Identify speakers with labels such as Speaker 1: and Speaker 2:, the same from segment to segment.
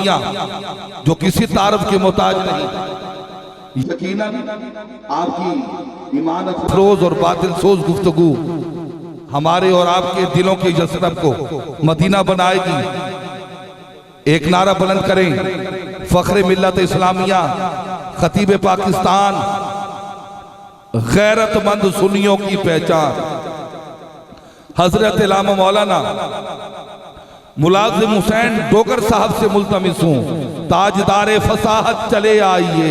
Speaker 1: इस्लामिया जो किसी तारफ के मोहताज नहीं। यकीनन आपकी ईमान अफरोज और बातिल सोच गुफ्तगू हमारे और आपके दिलों के जसरब को मदीना बनाएगी। एक नारा बुलंद करें, फख्र मिल्लत इस्लामिया, खतीब पाकिस्तान, गैरतमंद सुन्नियों की पहचान। हजरत इलामा मौलाना मुलाजिम हुसैन डोगर साहब से मुल्तमिस हूं, ताजदारे फसाहत चले आइए,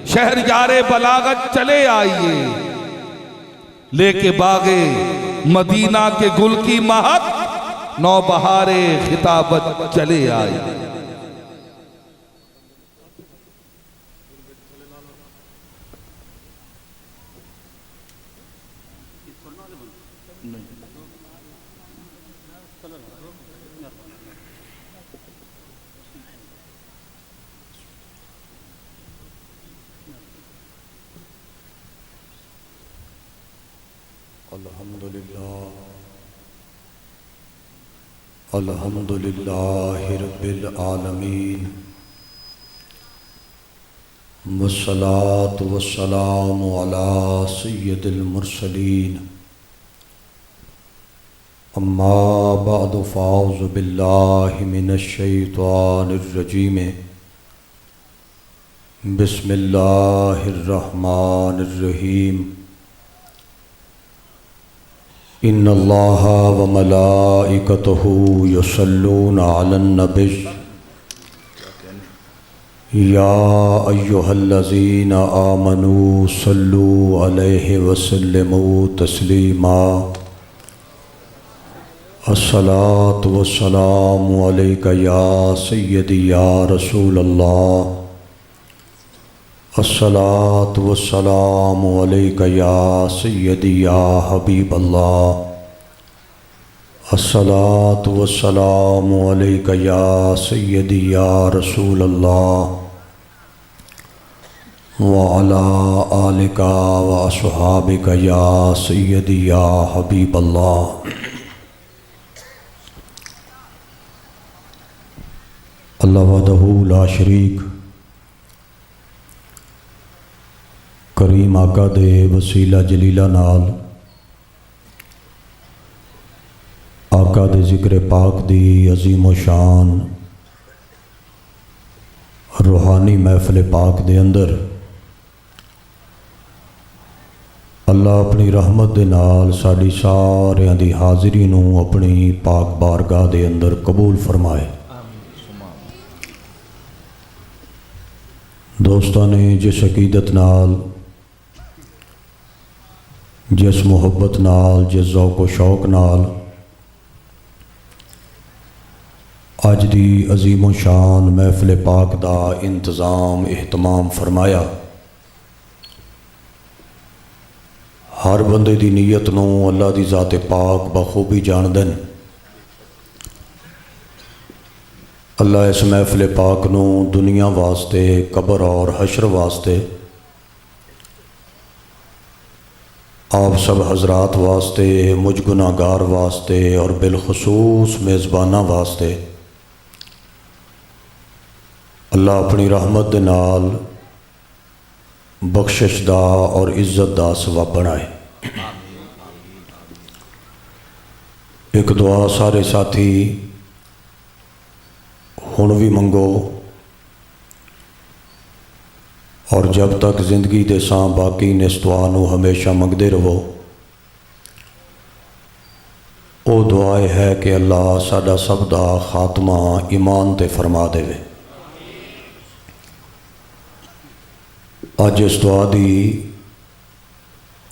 Speaker 1: शहरयारे बलागत चले आइए, लेके बागे मदीना के गुल की महक, नौबहारे खिताबत चले आइए।
Speaker 2: अल्हम्दुलिल्लाहि रब्बिल आलमीन, वस्सलातु वस्सलामु अला सय्यिदिल मुरसलीन, अम्मा बअदु फ़अऊज़ु बिल्लाहि मिनश शैतानिर रजीम, बिस्मिल्लाहिर रहमानिर रहीम। इन्नल्लाह व मलाइकतहु युसल्लूना अलन नबी या अय्युहल्लज़ीना आमनू सल्लू अलैहि वसल्लिमू तस्लीमा। अस्सलातु वस्सलामु अलैका या सय्यदी या रसूलल्लाह, अस्सलातु वस्सलामु अलैका या सय्यदी या हबीबल्लाह, अस्सलातु वस्सलामु अलैका या सय्यदी या रसूलल्लाह, व अला आलिका व अस्हाबिका या सय्यदी या हबीबल्लाह। अल्लाह वहदहू ला शरीक करीम आका दे वसीला जलीला नाल आका दे जिक्र पाक दी अजीम शान रूहानी महफिल पाक दे अंदर अल्लाह अपनी रहमत दे नाल साडी सारियां दी हाज़री नूं अपनी पाक बारगाह दे अंदर कबूल फरमाए। दोस्तों ने जिस अकीदत नाल, जिस मुहब्बत नाल, जिस ज़ौक़ व शौक़ नाल अज दी अजीम शान महफिल पाक दा इंतज़ाम एहतमाम फरमाया, हर बंदे दी नीयत नूं अल्लाह दी ज़ात पाक बखूबी जानदन। अल्लाह इस महफिल पाक नूं दुनिया वास्ते, कबर और हशर वास्ते, आप सब हजरात वास्ते, मुझ गुनाहगार वास्ते और बिलखसूस मेज़बाना वास्ते अल्लाह अपनी रहमत दे नाल बख्शिश दा और इज्जत दा सबब बनाए। एक दुआ सारे साथी हुण भी मंगो और जब तक जिंदगी दे सां बाकी ने इस दुआ नूं हमेशा मंगते रहो। वो दुआ है कि अल्लाह साडा सब दा खात्मा ईमान ते फरमा देवे। अज इस दुआ दी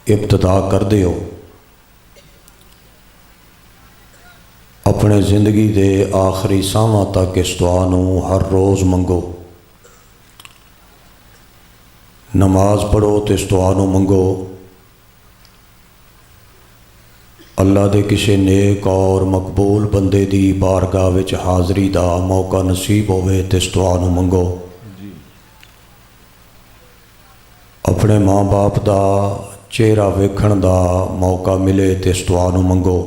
Speaker 2: इब्तिदा करदे हो अपने जिंदगी दे आखिरी साहां तक इस दुआ नूं हर रोज़ मंगो। नमाज पढ़ो तो इस दुआ नूं मंगो। अल्लाह दे किसी नेक और मकबूल बंदे दी बारगाह विच हाज़री दा मौका नसीब होवे तो इस दुआ नूं मंगो। अपने माँ बाप दा चेहरा वेखण दा मौका मिले तो इस दुआ नूं मंगो।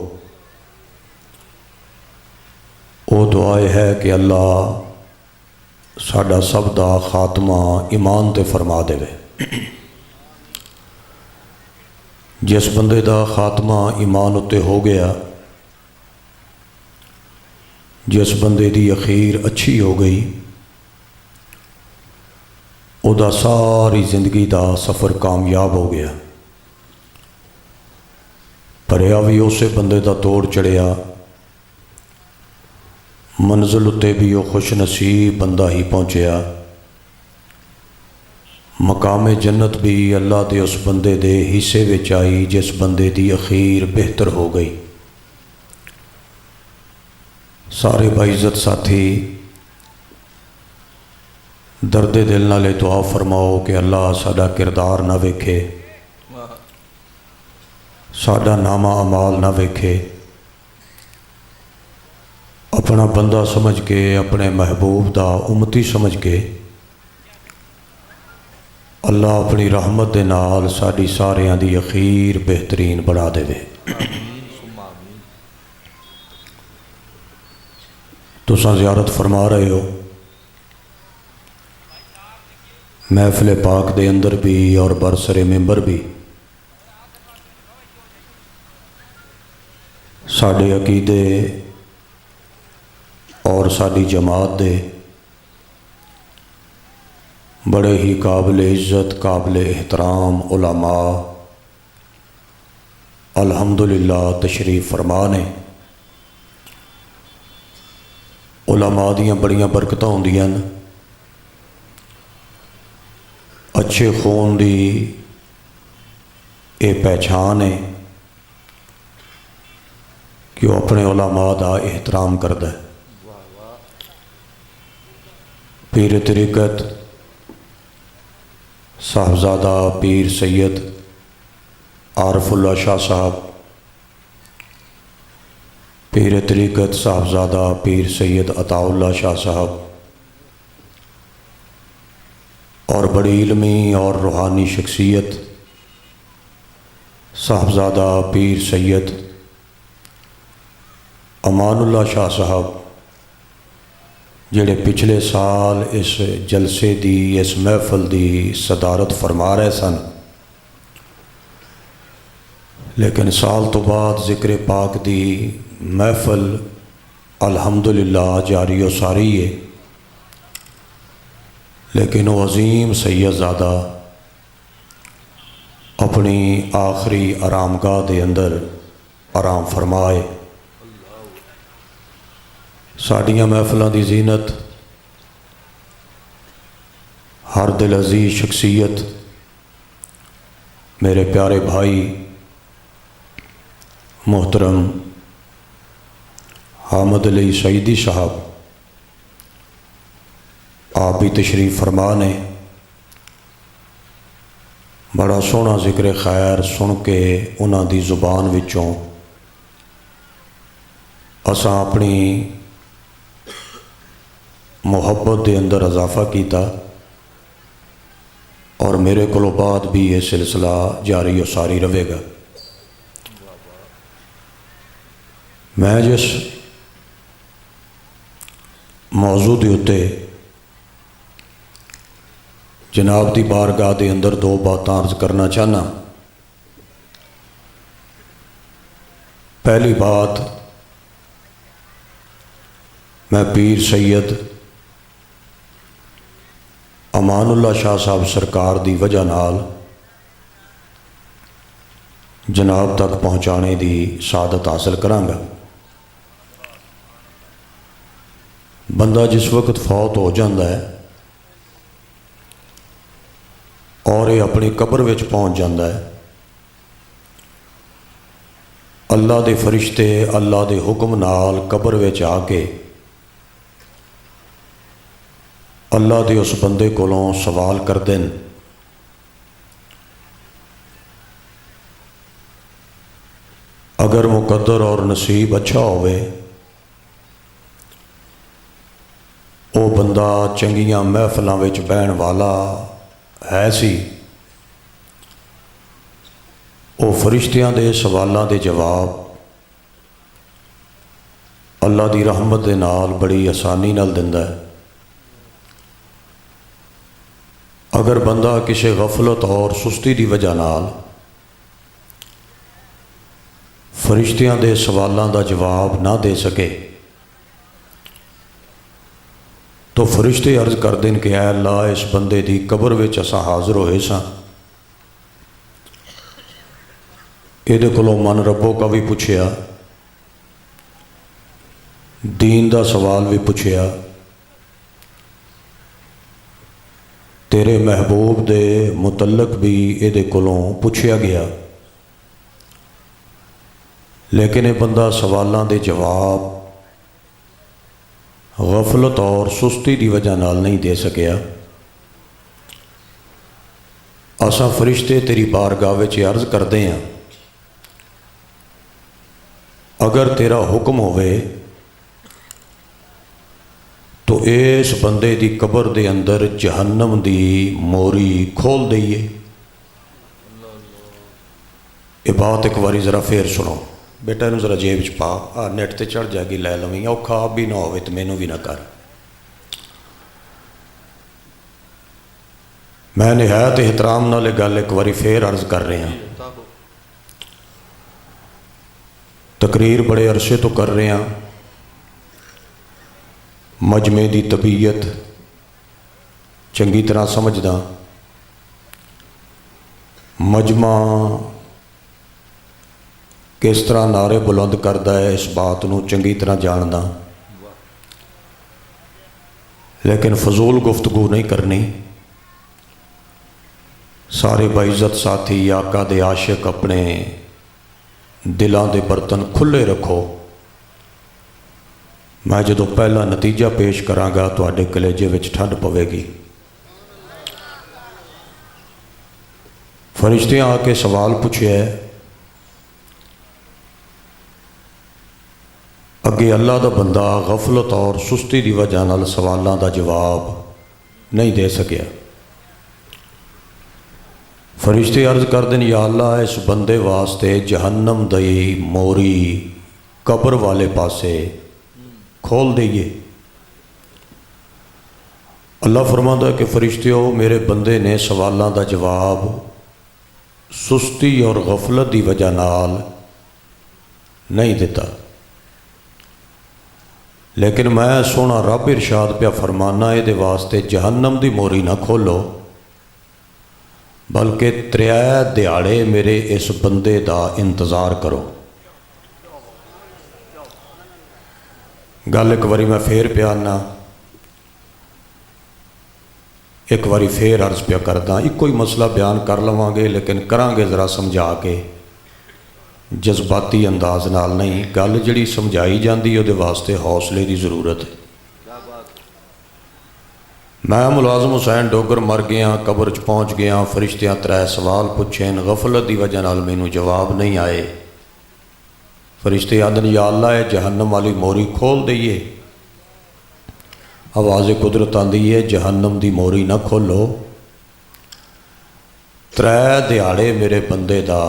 Speaker 2: वो दुआ है कि अल्लाह साडा सब दा खात्मा ईमान ते फरमा देवे। जिस बंदे दा खात्मा ईमान उत्ते हो गया, जिस बंदे दी अखीर अच्छी हो गई, उदा सारी जिंदगी दा सफ़र कामयाब हो गया। भरिया भी उस बंदे दा तोड़ चढ़िया, मंजिल उत्ते भी वो खुश नसीब बंदा ही पहुँचया। मकामे जन्नत भी अल्लाह के उस बंदे दे हिस्से विच आई जिस बंदे दी अखीर बेहतर हो गई। सारे बाइज़्ज़त साथी दर्दे दिल नाले दुआ फरमाओ कि अल्लाह साडा किरदार ना वेखे, साडा नामा अमाल ना वेखे। अपना बंदा समझ के, अपने महबूब दा उम्मती समझ के अल्लाह अपनी रहमत दे नाल साडी सारियां दी अखीर बेहतरीन बना देवे। तुसां ज़ियारत फरमा रहे हो, महफिल पाक दे अंदर भी और बरसरे मिंबर भी साडे अकीदे और साडी जमात दे बड़े ही काबिल इज़्ज़त, काबिल एहतराम उलमा अल्हम्दुलिल्लाह तशरीफ़ फरमा ने। उलमा दियां बड़ियां बरकतां होंदियां न। अच्छे खून दी ये पहचान है कि वह अपने उलमा दा एहतराम करता है। पीर तरीक़त साहबजादा पीर सैयद आरफुल्ला शाह साहब, पीर तरीक़त साहबजादा पीर सैयद अताउल्ला शाह साहब और बड़ी इल्मी और रूहानी शख्सियत साहबजादा पीर सैयद अमानुल्लाह शाह साहब, जेड़े पिछले साल इस जलसे दी, इस महफल दी सदारत फरमा रहे सन, लेकिन साल तो बाद ज़िक्र पाक दी महफल अल्हम्दुलिल्लाह जारी व सारी है। लेकिन वो अजीम सैयदज़ादा अपनी आखिरी आरामगाह के अंदर आराम फरमाए। साड़ियाँ महफलों की जीनत हर दिल अजीज शख्सियत मेरे प्यारे भाई मोहतरम हामिद अली सईदी साहब, आप भी तशरीफ़ फरमा ने। बड़ा सोहना जिक्र खैर सुन के उन्हां दी जुबान विचों असां अपनी मुहब्बत के अंदर इजाफा किया और मेरे को बाद भी ये सिलसिला जारी और सारी रहेगा। मैं जिस मौजू के उत्ते जनाब की बारगाह के अंदर दो बातें अर्ज करना चाहना। पहली बात, मैं पीर सैयद अमानुल्लाह शाह साहब सरकार की वजह नाल जनाब तक पहुँचाने की सादत हासिल करांगा। बंदा जिस वक्त फौत हो जाता है और ये अपनी कब्र विच पहुँच जाता है, अल्लाह के फरिश्ते अल्लाह के हुक्म नाल कब्र विच आके अल्लाह के उस बंदे कोलों सवाल करते हैं, अगर मुकद्दर और नसीब अच्छा होवे, वो बंदा चंगियां महफलों विच बहन वाला है सी, वो फरिश्तियां दे सवालों के जवाब अल्लाह की रहमत दे नाल बड़ी आसानी नाल दिंदा है। अगर बंदा किसी गफलत और सुस्ती की वजह नाल फरिश्तियां दे सवालों का जवाब ना दे सके तो फरिश्ते अर्ज कर देन कि ऐ अल्लाह इस बंदे की कबर विच असां हाज़र होए सां, इहदे कोलों मन रब्बो का भी पुछया, दीन का सवाल भी पुछया, तेरे महबूब दे मुतल्लक भी इहदे कोलों पुछया गया, लेकिन ये बंदा सवालों के जवाब गफलत और सुस्ती की वजह नाल नहीं दे सकिया। असां फरिश्ते तेरी बारगाह विच अर्ज करते हैं, अगर तेरा हुक्म होवे तो इस बंदे की कबर के अंदर जहन्नम की मोरी खोल दईए। ये बात एक बारी जरा फिर सुनो, बेटा इनू जरा जेब च पा, आ नेट ते चढ़ जाएगी, लै लवीं, औखा आप भी ना होवे तो मैनू भी ना कर। मैं निहायत एहतराम नाल गल एक बारी फिर अर्ज कर रहा, तकरीर बड़े अरसे तो कर रहे हैं, मजमे की तबीयत चंगी तरह समझदा, मजमा किस तरह नारे बुलंद करता है इस बात को चंगी तरह जानदा, लेकिन फजूल गुफ्तगू नहीं करनी। सारे बाइज़्ज़त साथी आका दे आशिक अपने दिलों के बर्तन खुले रखो। मैं जो पहला नतीजा पेश करांगा तुहाडे कलेजे विच ठंड पवेगी। फरिश्ते आके सवाल पूछे, अगे अल्लाह का बंदा गफलत और सुस्ती की वजह नाल सवालों का जवाब नहीं दे सकिया। फरिश्ते अर्ज कर देन, या अल्लाह इस बंदे वास्ते जहन्नम दी मोरी कबर वाले पासे खोल दईए। अल्लाह फरमाता है कि फरिश्तियों मेरे बंदे ने सवालों का जवाब सुस्ती और गफलत की वजह नाल नहीं दिता, लेकिन मैं सोना रब इरशाद पिया फरमाना ये वास्ते जहन्नम की मोरी ना खोलो, बल्कि 3 दिहाड़े मेरे इस बंदे का इंतज़ार करो। गल एक बारी मैं फिर प्याना, एक बारी फिर अर्ज पिया करदा, एको ही मसला बयान कर लवांगे लेकिन करांगे जरा समझा के, जज्बाती अंदाज नाल नहीं। गल जिहड़ी समझाई जाती उहदे वास्ते हौसले की जरूरत है। मैं मुलाजम हुसैन डोगर मर गया, कबर च पहुँच गया, फरिश्तियां 3 सवाल पूछे, गफलत की वजह नाल मैनू जवाब नहीं आए। फरिश्ते आदन, या अल्लाह है जहन्नम वाली मोरी खोल दईए। आवाज़ कुदरत आती है, जहन्नम की मोरी ना खोलो, 3 दिहाड़े मेरे बंदे का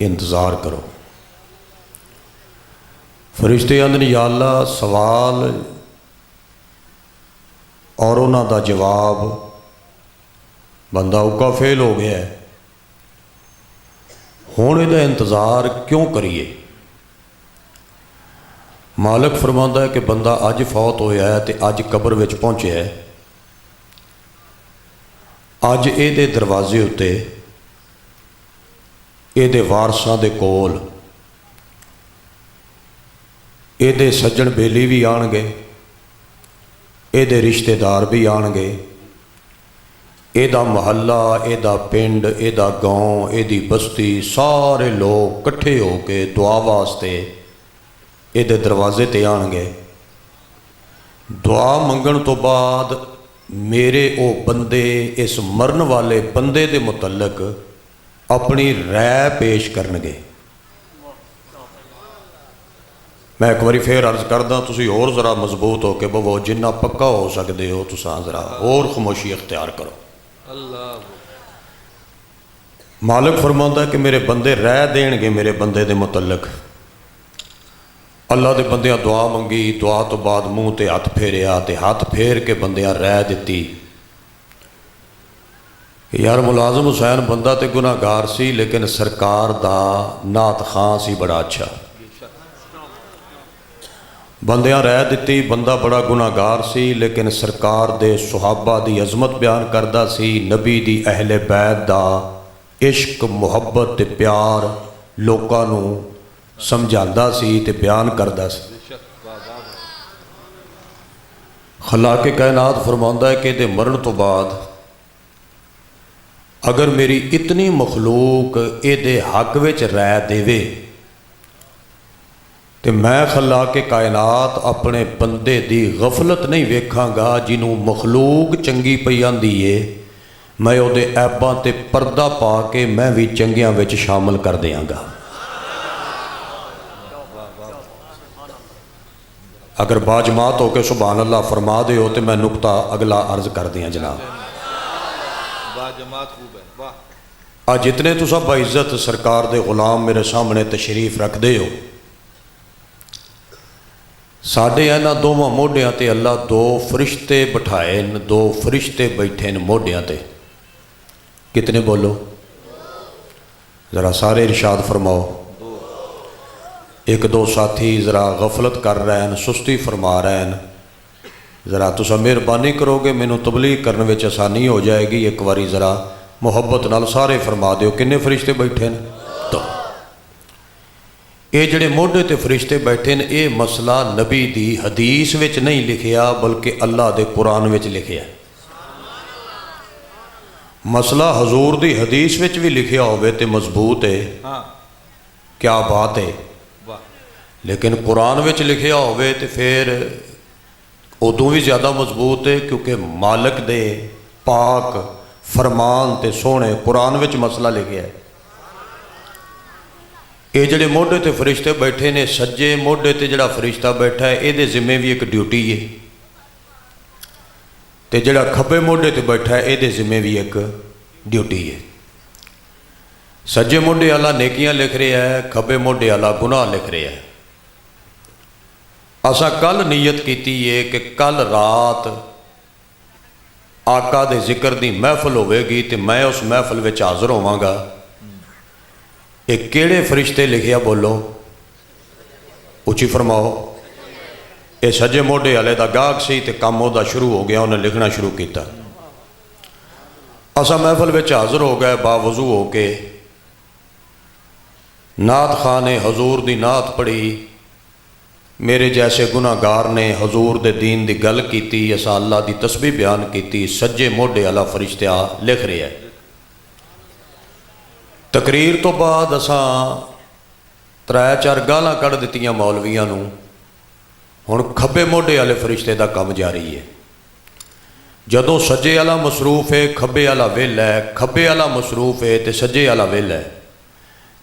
Speaker 2: इंतज़ार करो। फरिश्ते आदन, या अल्लाह सवाल और उन्हों का जवाब, बंदा उका फेल हो गया है, हुण इहदा इंतज़ार क्यों करिए। मालिक फरमाता है कि बंदा अज फौत होया है तो अज कबर विच पहुँचे है, अज इहदे दरवाजे उत्ते इहदे वारसां दे कोल इहदे सज्जण बेली भी आउणगे, इहदे रिश्तेदार भी आउणगे, इहदा महल्ला, इहदा पिंड, इहदा गांव, इहदी बस्ती, सारे लोग कट्ठे होके दुआ वास्ते इहदे दरवाजे ते आउणगे। दुआ मंगण तो बाद मेरे वो बंदे इस मरन वाले बंदे दे मुतल्लक अपनी राय पेश करनगे। मैं एक बार फिर अर्ज करदा, तुसीं होर जरा मजबूत हो के बवो, जिन्ना पक्का हो सकते हो तुसां जरा होर खामोशी इख्तियार करो। मालिक फरमाता है कि मेरे बंदे राय देणगे मेरे बंदे दे मुतल्लक। अल्लाह दे बंदियां दुआ मंगी, दुआ तो बाद मूँह ते हथ फेरिया ते हथ फेर के बंदियां राय दिती। यार मुलाजम हुसैन बंदा तो गुनाहगार सी, लेकिन सरकार दा नात खां सी बड़ा अच्छा। बंदियां रह दिती, बंदा बड़ा गुनाहगार सी, लेकिन सरकार दे सुहाबा दी अजमत बयान करदा सी, नबी दी अहले बैत दा इश्क मुहब्बत ते प्यार लोकां नूं समझांदा सी ते बयान करदा सी। खलाके कायनात फरमांदा है कि इहदे मरण तो बाद अगर मेरी इतनी मखलूक इहदे हक विच राय देवे तो मैं खलाके कायनात अपने बंदे दी गफलत नहीं वेखांगा, जिन्हों मखलूक चंगी पई आंदी है मैं उहदे ऐबां ते पर्दा पा के मैं भी चंगियां विच शामिल कर देंगा। अगर बाजमात होकर सुभान अल्लाह फरमा दे हो तो मैं नुकता अगला अर्ज कर दियाँ जनाब। आज जितने तुसा बाइज्जत सरकार दे गुलाम मेरे सामने तशरीफ रखते हो, साढ़े इन्हां दोवां मोढियां ते अल्लाह दो फरिश्ते बिठाए न, दो फरिश्ते बैठे न मोढियां ते। कितने बोलो ज़रा सारे इरशाद फरमाओ। एक दो साथी ज़रा गफलत कर रहे हैं, सुस्ती फरमा रहे हैं, ज़रा तुसा मेहरबानी करोगे मैनू तबलीग करने में आसानी हो जाएगी। एक बारी ज़रा मुहब्बत नाल सारे फरमा दो किन्ने फरिश्ते बैठे न। तो ये जड़े मोढे ते फरिश्ते बैठे न, ये मसला नबी दी हदीस विच नहीं लिखिया बल्कि अल्लाह दे कुरान विच लिखिया। मसला हजूर दी हदीस विच भी लिखिया होवे ते मजबूत है, क्या बात है। लेकिन कुरान विच लिखिया होवे ते फिर उदों भी ज़्यादा मजबूत है, क्योंकि मालिक दे पाक फरमान ते सोहने कुरान विच मसला लिखिया है। ये जड़े मोढे ते फरिश्ते बैठे ने, सज्जे मोढे ते जड़ा फरिश्ता बैठा है ये जिम्मे भी एक ड्यूटी है, ते जड़ा खब्बे मोढे ते बैठा है ये जिम्मे भी एक ड्यूटी है। सज्जे मोढे वाला नेकियां लिख रहा है, खब्बे मोढे वाला गुनाह लिख रहा है। असा कल नीयत की है कि कल रात आका दे जिक्र दी महफिल होवेगी तो मैं उस महफिल में हाज़र होवांगा। ये केड़े फरिश्ते लिखिया बोलो, उची फरमाओ। ये सज्जे मोढे वाले का गाहक सी ते काम उहदा शुरू हो गया, उन्हें लिखना शुरू किया। असा महफिल में हाज़र हो गए बावजू हो के। नात खां ने हजूर दी नात पढ़ी, मेरे जैसे गुनाहगार ने हजूर दे दीन दी गल की, असा अल्लाह दी तस्बीह बयान की। सज्जे मोढे वाला फरिश्ता लिख रहा है। तकरीर तो बाद असा त्रै चार गालां कढ़ दित्तियां मौलवियां नूं। हुण खब्बे मोढे वाले फरिश्ते का काम जारी है। जदों सज्जे वाला मसरूफ है खब्बे वाला वेला है, खब्बे वाला मसरूफ है तो सज्जे वाला वेला है।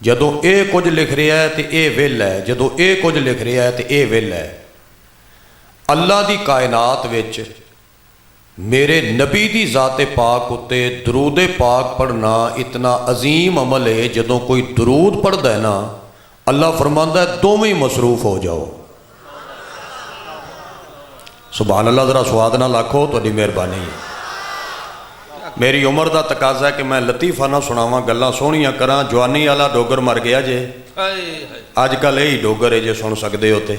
Speaker 2: जदों ये कुछ लिख रहा है तो ये वेला है, जदों ये कुछ लिख रहा है तो ये वेला है। अल्लाह दी कायनात विच मेरे नबी दी ज़ाते पाक उत्ते दरूद पाक पढ़ना इतना अजीम अमल है। जदों कोई दरूद पढ़दा है ना, अल्लाह फरमांदा है दोवें ही मसरूफ हो जाओ। सुभान अल्लाह, ज़रा स्वाद नाल आखो, तुहाडी मेहरबानी है। मेरी उम्र का तकाजा है कि मैं लतीफ़ा ना सुनावां, गल्लां सोहणियां करां। जवानी वाला डोगर मर गया जे, अजकल यही डोगर है जे सुन सकते हो। तो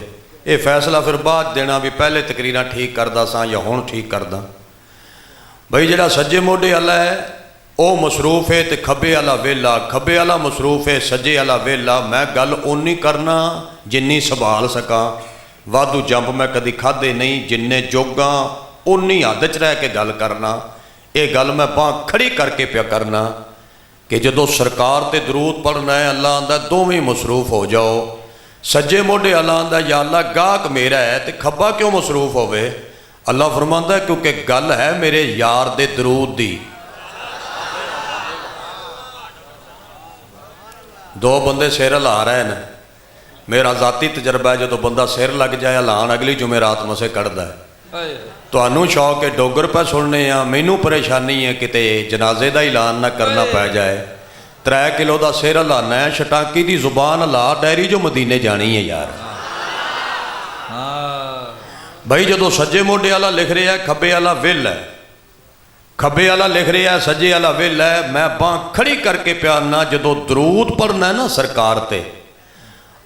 Speaker 2: ये फैसला फिर बाद देना भी पहले तकरीरां ठीक करदा सां या हुण ठीक करदा। बई जिहड़ा सज्जे मोढे वाला है वह मसरूफ है तो खब्बे वाला वेला, खब्बे वाला मसरूफ है सज्जे वाला वेला। मैं गल उन्नी करना जिन्नी संभाल सकां। वाधू जंप मैं कदी खाधे नहीं, जिन्ने जोगा उन्नी हद च रह के गल करना। ये गल मैं बांह खड़ी करके पिया करना कि जदों सरकार ते दरूद पढ़ना है, अल्लाह आंदा दोवें मसरूफ हो जाओ। सज्जे मोढे अल्लाह आंदा या अल्लाह गाहक मेरा है तो खब्बा क्यों मसरूफ होवे। अल्लाह फरमांदा है क्योंकि गल है मेरे यार दे दरूद दी। दो बंदे सिर हिला रहे हैं, मेरा जाती तजर्बा है जो बंदा सिर लग जाए हिलान अगली जुमेरात मसे कढ़दा है। तुहानू शौक है डोगर पे सुनने आ, मैनू परेशानी है किते जनाजे का ऐलान ना करना पै जाए। 3 किलो का सिर हिलाना है, शटाकी की जुबान हिला डायरी जो मदीने जानी है यार। भाई जदों सज्जे मोढे वाला लिख रहा है खब्बे वाला विल है, खब्बे वाला लिख रहा है, सज्जे वाला वेला है। मैं बांह खड़ी करके प्यारना जदों दरूद पढ़ना है ना सरकार ते,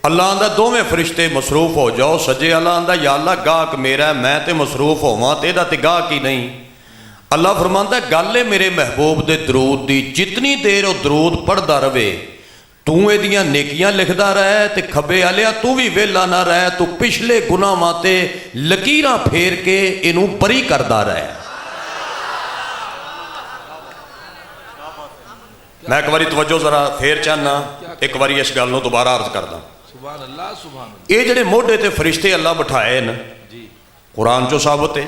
Speaker 2: अल्लाह आंदा दोवें फरिश्ते मसरूफ हो जाओ। सज्जे वाला आंदा या अल्लाह गाहक मेरा है, मैं तो मसरूफ होवां ते इहदा ते गाहक ही नहीं। अल्लाह फरमांदा गल है मेरे महबूब दे दरूद दी, जितनी देर वो दरूद पढ़दा रहे तू इहदियां नेकियां लिखदा रहे ते खब्बे वालिया तू भी वेला ना रहे, तू पिछले गुनाहां ते लकीरां फेर के इनू बरी करदा रहे। मैं एक बारी तवज्जो जरा फेर चाहना, एक बारी इस गल नूं दोबारा अर्ज करदा।
Speaker 1: सुभान अल्लाह, सुभान अल्लाह।
Speaker 2: ये जिहड़े मोढे ते फरिश्ते अल्लाह बिठाए न, कुरान चो साबित है।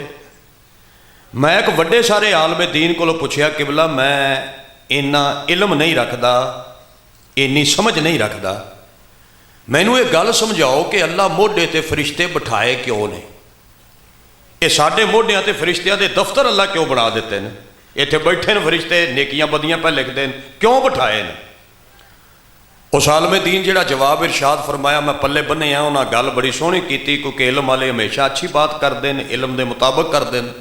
Speaker 2: मैं एक वड्डे सारे आलमे दीन कोलों पुछया किबला मैं इन्ना इल्म नहीं रखदा, इन्नी समझ नहीं रखदा, मैनू ये गल समझाओ कि अल्लाह मोढे ते फरिश्ते बिठाए क्यों ने? ये साडे मोढियां ते फरिश्तियां दे दफ्तर अल्लाह क्यों बना दिते हैं? इत्थे बैठे न फरिश्ते नेकियां बदियां पे लिखते हैं, क्यों बिठाए ने? उस आलमे दीन जिहड़ा जवाब इरशाद फरमाया मैं पल्ले बन्ने आ, उन्हें गल बड़ी सोहनी की, क्योंकि इल्म वाले हमेशा अच्छी बात करते हैं, इल्म के मुताबिक करते हैं।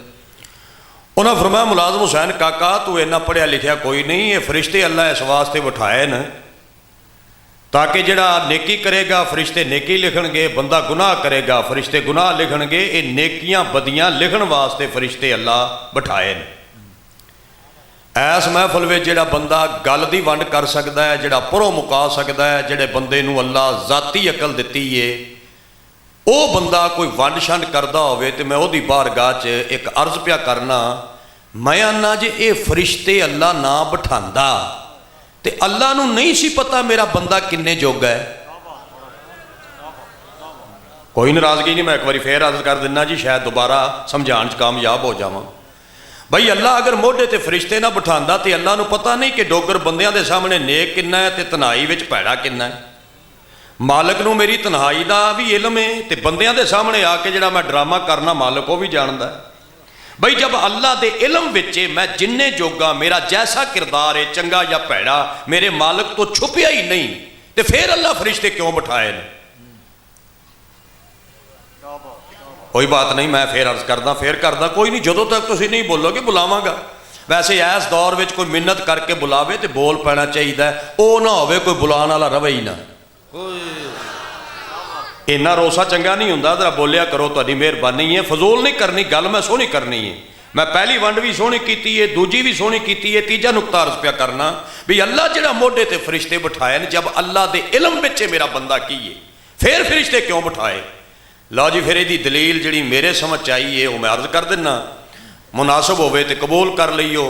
Speaker 2: उन्हें फरमाया मुलाजम हुसैन काका तू इन्ना पढ़िया लिखिया कोई नहीं, ये फरिश्ते अल्लाह इस वास्ते बिठाए न ताकि जिहड़ा नेकी करेगा फरिश्ते नेकी लिखणगे, बंदा गुनाह करेगा फरिश्ते गुनाह लिखणगे। ये नेकियां बदियां लिखण वास्ते फरिश्ते अल्लाह बिठाए न। ऐस महफल में जिहड़ा बंदा गल की वंड कर सकता है, जिहड़ा परों मुका सकता है, जिहड़े बंदे नूं अल्लाह जाती अकल दिती है, वो बंदा कोई वंड छंड करता होवे ते मैं उहदी बारगाह च एक अर्ज पिया करना। मैं आना जे ये फरिश्ते अल्लाह ना बिठांदा ते अल्लाह नूं नहीं सी पता मेरा बंदा किन्ने जोगा है। कोई नाराजगी नहीं, मैं एक बार फिर अर्ज कर दिना जी, शायद दोबारा समझाने च कामयाब हो जावां। भाई अल्लाह अगर मोढे ते फरिश्ते ना बिठांदा तो अल्लाह नूं पता नहीं कि डोगर बंदियां दे सामने नेक किन्ना है ते तन्हाई विच भैड़ा किन्ना है। मालक नूं मेरी तन्हाई दा भी इल्म है ते बंदियां दे सामने आके जिहड़ा मैं ड्रामा करना मालक वो भी जानदा है। भाई जब अल्लाह दे इल्म विच मैं जिन्ने जोगा मेरा जैसा किरदार है चंगा या भैड़ा मेरे मालक तो छुपिया ही नहीं, तो फिर अल्लाह फरिश्ते क्यों बिठाए ने? कोई बात नहीं, मैं फिर अर्ज करदा, फिर करदा, कोई नहीं, जदों तक तुसीं नहीं बोलोगे बुलावांगा। वैसे इस दौर में कोई मिन्नत करके बुलावे तो बोल पैना चाहिए, वो ना होवे कोई बुलाने वाला रवे ही ना। इन्ना रोसा चंगा नहीं हुंदा, जरा बोलिया करो, तुहाडी मेहरबानी है, फजूल नहीं करनी गल, मैं सोहनी करनी है। मैं पहली वंड भी सोहनी कीती है, दूजी भी सोहनी कीती है, तीजा नुकता अर्ज पिया करना भी अल्लाह जिहड़ा मोढे ते फरिश्ते बिठाए ने, जब अल्लाह दे इल्म विच मेरा बंदा की है फिर फरिश्ते क्यों बिठाए? लो जी, फिर यदी दलील जी मेरे समझ आई है वो मैं अर्ज कर दिना, मुनासब होवे तो कबूल कर लियो,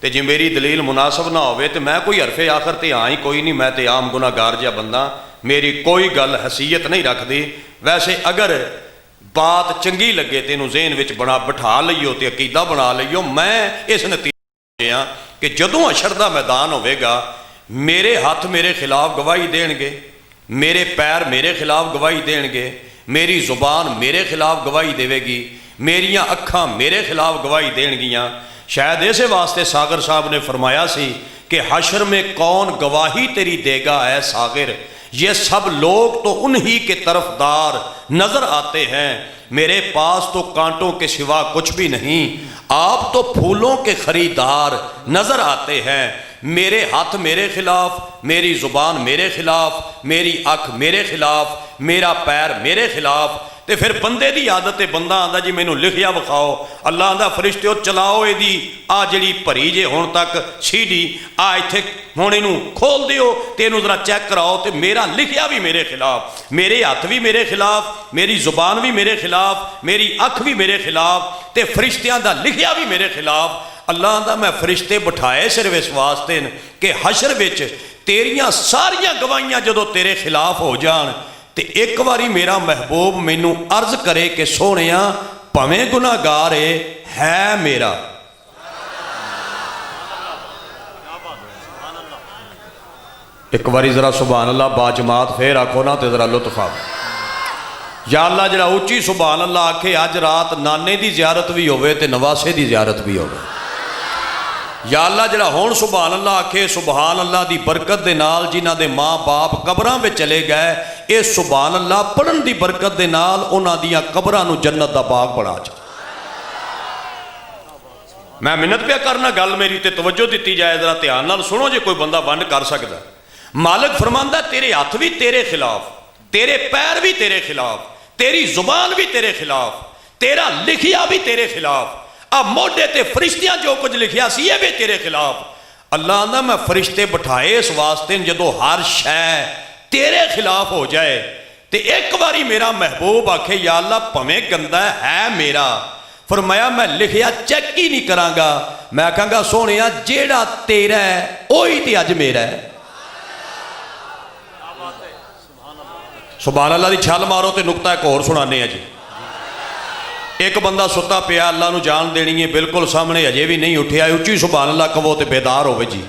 Speaker 2: तो जे मेरी दलील मुनासब ना होवे तो मैं कोई हरफे आखिर तो हाँ ही कोई नहीं, मैं तो आम गुनाहगार जिहा बंदा, मेरी कोई गल हैसीयत नहीं रखती। वैसे अगर बात चंगी लगे तेनों ज़हन विच बना बिठा लईओ तो अकीदा बना लईओ। मैं इस नतीजे हाँ कि जदों अशर दा मैदान होवेगा मेरे हथ मेरे खिलाफ गवाही देणगे, मेरे पैर मेरे खिलाफ गवाही देणगे, मेरी जुबान मेरे खिलाफ गवाही देवेगी, मेरियां अखां मेरे खिलाफ गवाही देणगियां। शायद इस वास्ते सागर साहब ने फरमाया सी कि हशर में कौन गवाही तेरी देगा है सागिर, ये सब लोग तो उन्हीं के तरफदार नजर आते हैं, मेरे पास तो कांटों के सिवा कुछ भी नहीं, आप तो फूलों के खरीदार नजर आते हैं। मेरे हाथ मेरे खिलाफ, मेरी जुबान मेरे खिलाफ, मेरी अख मेरे खिलाफ, मेरा पैर मेरे खिलाफ। तो फिर बंदे की आदत है, बंदा आंदा जी मैनू लिखिया विखाओ, अल्लाह आंदा फरिश्ते चलाओ यदी आ जी भरी जे हुण तक सीडी आ इत्थे हुण इनू खोल दिओ ते इनू जरा चैक कराओ, तो मेरा लिखिया भी मेरे खिलाफ, मेरे हथ भी मेरे खिलाफ, मेरी जुबान भी मेरे खिलाफ, मेरी अख भी मेरे खिलाफ, तो फरिश्तियां दा लिखिया भी मेरे खिलाफ। अल्लाह आंदा मैं फरिश्ते बिठाए सिर्फ इस वास्ते कि हशर विच तेरियां सारियां गवाहियां जदों तेरे खिलाफ हो जान तो एक बारी मेरा महबूब मैनू अर्ज करे कि सोहणिया भावें गुनाहगार है मेरा। एक बारी जरा सुभान अल्लाह बाजमात फिर आखो ना तो जरा लुत्फ आओ। या अल्लाह जरा उच्ची सुभान अल्लाह आखे अज रात नाने की जियारत भी होवे ते नवासे की जियारत भी होवे। या अल्लाह जरा हुण सुभान अल्लाह आखे सुभान अल्लाह की बरकत दे नाल जिन्हां दे माँ बाप कबरां में चले गए, ये सुभान अल्लाह पढ़न की बरकत दे नाल उन्हां दियां कबरां नूं जन्नत दा बाग बना चा। मैं मिन्नत पिया करना, गल मेरी ते तवज्जो दी जाए, जरा ध्यान नाल सुनो जे कोई बंदा वंड कर सकता। मालिक फरमांदा तेरे हथ भी तेरे खिलाफ, तेरे पैर भी तेरे खिलाफ, तेरी जुबान भी तेरे खिलाफ, तेरा लिखिया भी तेरे खिलाफ, आ मोढे ते फरिश्तियां जो कुछ लिखिया सी ये भी तेरे खिलाफ। अल्लाह आंदा मैं फरिश्ते बिठाए इस वास्ते जदों हर शै तेरे खिलाफ हो जाए तो एक बारी मेरा महबूब आखे या अल्लाह भवें गंदा है मेरा, फरमाया मैं लिखिया चेक ही नहीं करांगा, मैं आखांगा सोहणिया जेड़ा तेरा है वही तो अज मेरा है। सुभान अल्लाह दी छल मारो तो नुकता एक होर सुनाने जी। एक बंदा सुता पिया, अल्लाह नूं जान देनी है, बिल्कुल सामने अजे भी नहीं उठिया, उच्ची सुभान अल्लाह कहो तो बेदार होवे जी।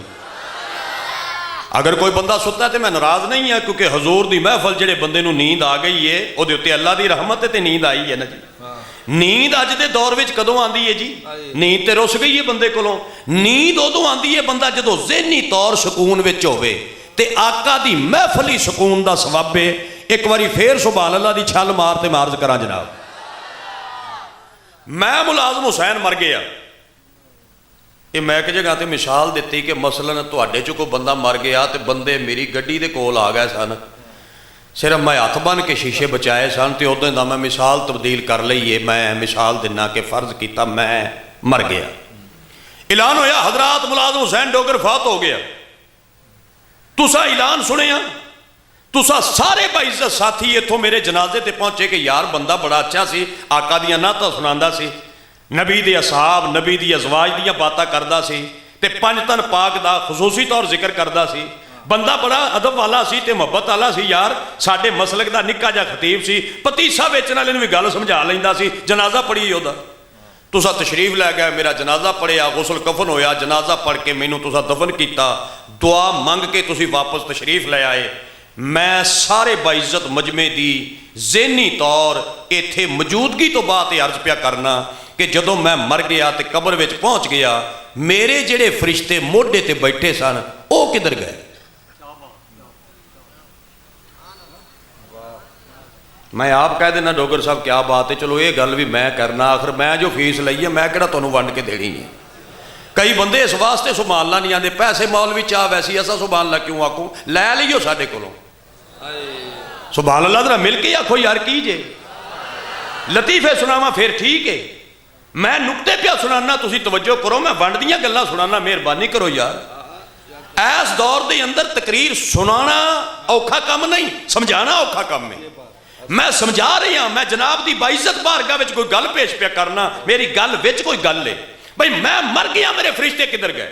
Speaker 2: अगर कोई बंदा सुता तो मैं नाराज़ नहीं है, क्योंकि हजूर दी महफल जेड़े बंदे नूं नींद आ गई है उहदे उत्ते अल्लाह दी रहमत ते नींद आई है ना जी। नींद अज दे दौर विच कदों आंदी है जी? नींद ते रुस गई है बंदे कोलों। नींद उदों आंदी है बंदा जदों ज़हनी तौर सुकून विच होवे ते आका दी महफल ही सुकून दा सबब है। एक बारी फिर सुभान अल्लाह दी छल मार ते मार्ज करा जनाब। मैं मुलाजम हुसैन मर गया, ये मैं एक जगह ते मिसाल दी कि मसलन तुहाडे चों कोई बंदा मर गया तो बंदे मेरी गड्डी दे कोल आ गए सन, सिर्फ मैं हथ बन के शीशे बचाए सन, तो उदों दा मैं मिसाल तब्दील कर लई है। मैं मिसाल दिना कि फर्ज किया मैं मर गया, ऐलान होया हजरात मुलाजम हुसैन डोगर फात हो गया। तुसा ऐलान सुनिया, तुसा सारे बाइज्जत साथी इत्थों मेरे जनाजे ते पहुंचे कि यार बंदा बड़ा अच्छा सी, आका दियां नातां सुनांदा सी, नबी दे असहाब नबी दी अजवाज दियां बातां करदा सी ते पंज तन पाक दा खसूसी तौर जिक्र करदा सी, बंदा बड़ा अदब वाला सी ते मुहब्बत वाला सी। यार साडे मसलक दा निक्का जिहा खतीब सी, पतीसा बेचण वाले नूं भी गल समझा लैंदा सी। जनाजा पढ़ी ओहदा, तुसा तशरीफ लै गए, मेरा जनाजा पढ़िया, गुसल कफन होया, जनाजा पढ़ के मैनूं तुसा दफन किया, दुआ मंग के तुसी वापस तशरीफ लै आए। मैं सारे बाइज्जत मजमे की ज़हनी तौर इत्थे मौजूदगी तो बाद अर्ज पिया करना कि जदों मैं मर गया तो कब्र में पहुँच गया, मेरे जेड़े फरिश्ते मोढे ते बैठे सन वो किधर गए? मैं आप कह देना डोगर साहब क्या बात है, चलो ये गल भी मैं करना, आखिर मैं जो फीस लई है मैं किहड़ा तुहानूं वंड के देनी है। कई बंदे इस वास्ते सुभान अल्लाह नहीं आते, पैसे मौलवी चाह वैसी असा सुभान अल्लाह क्यों आखूं, लै लियो साडे कोलों सुभान अल्लाह जरा मिल के आखो यार की जे लतीफे सुनावा फिर ठीक है। मैं नुकते पिया सुनाना, तुसी तवज्जो करो, मैं वंड दियां गल्लां सुनाना, मेहरबानी करो यार। इस दौर के अंदर तकरीर सुनाना औखा काम नहीं, समझाना औखा काम है। मैं समझा रही हाँ, मैं जनाब की बाइज्जत बारगाह विच कोई गल पेश पिया करना, मेरी गल विच कोई गल है भाई मैं मर गया, मेरे फरिश्ते किधर गए?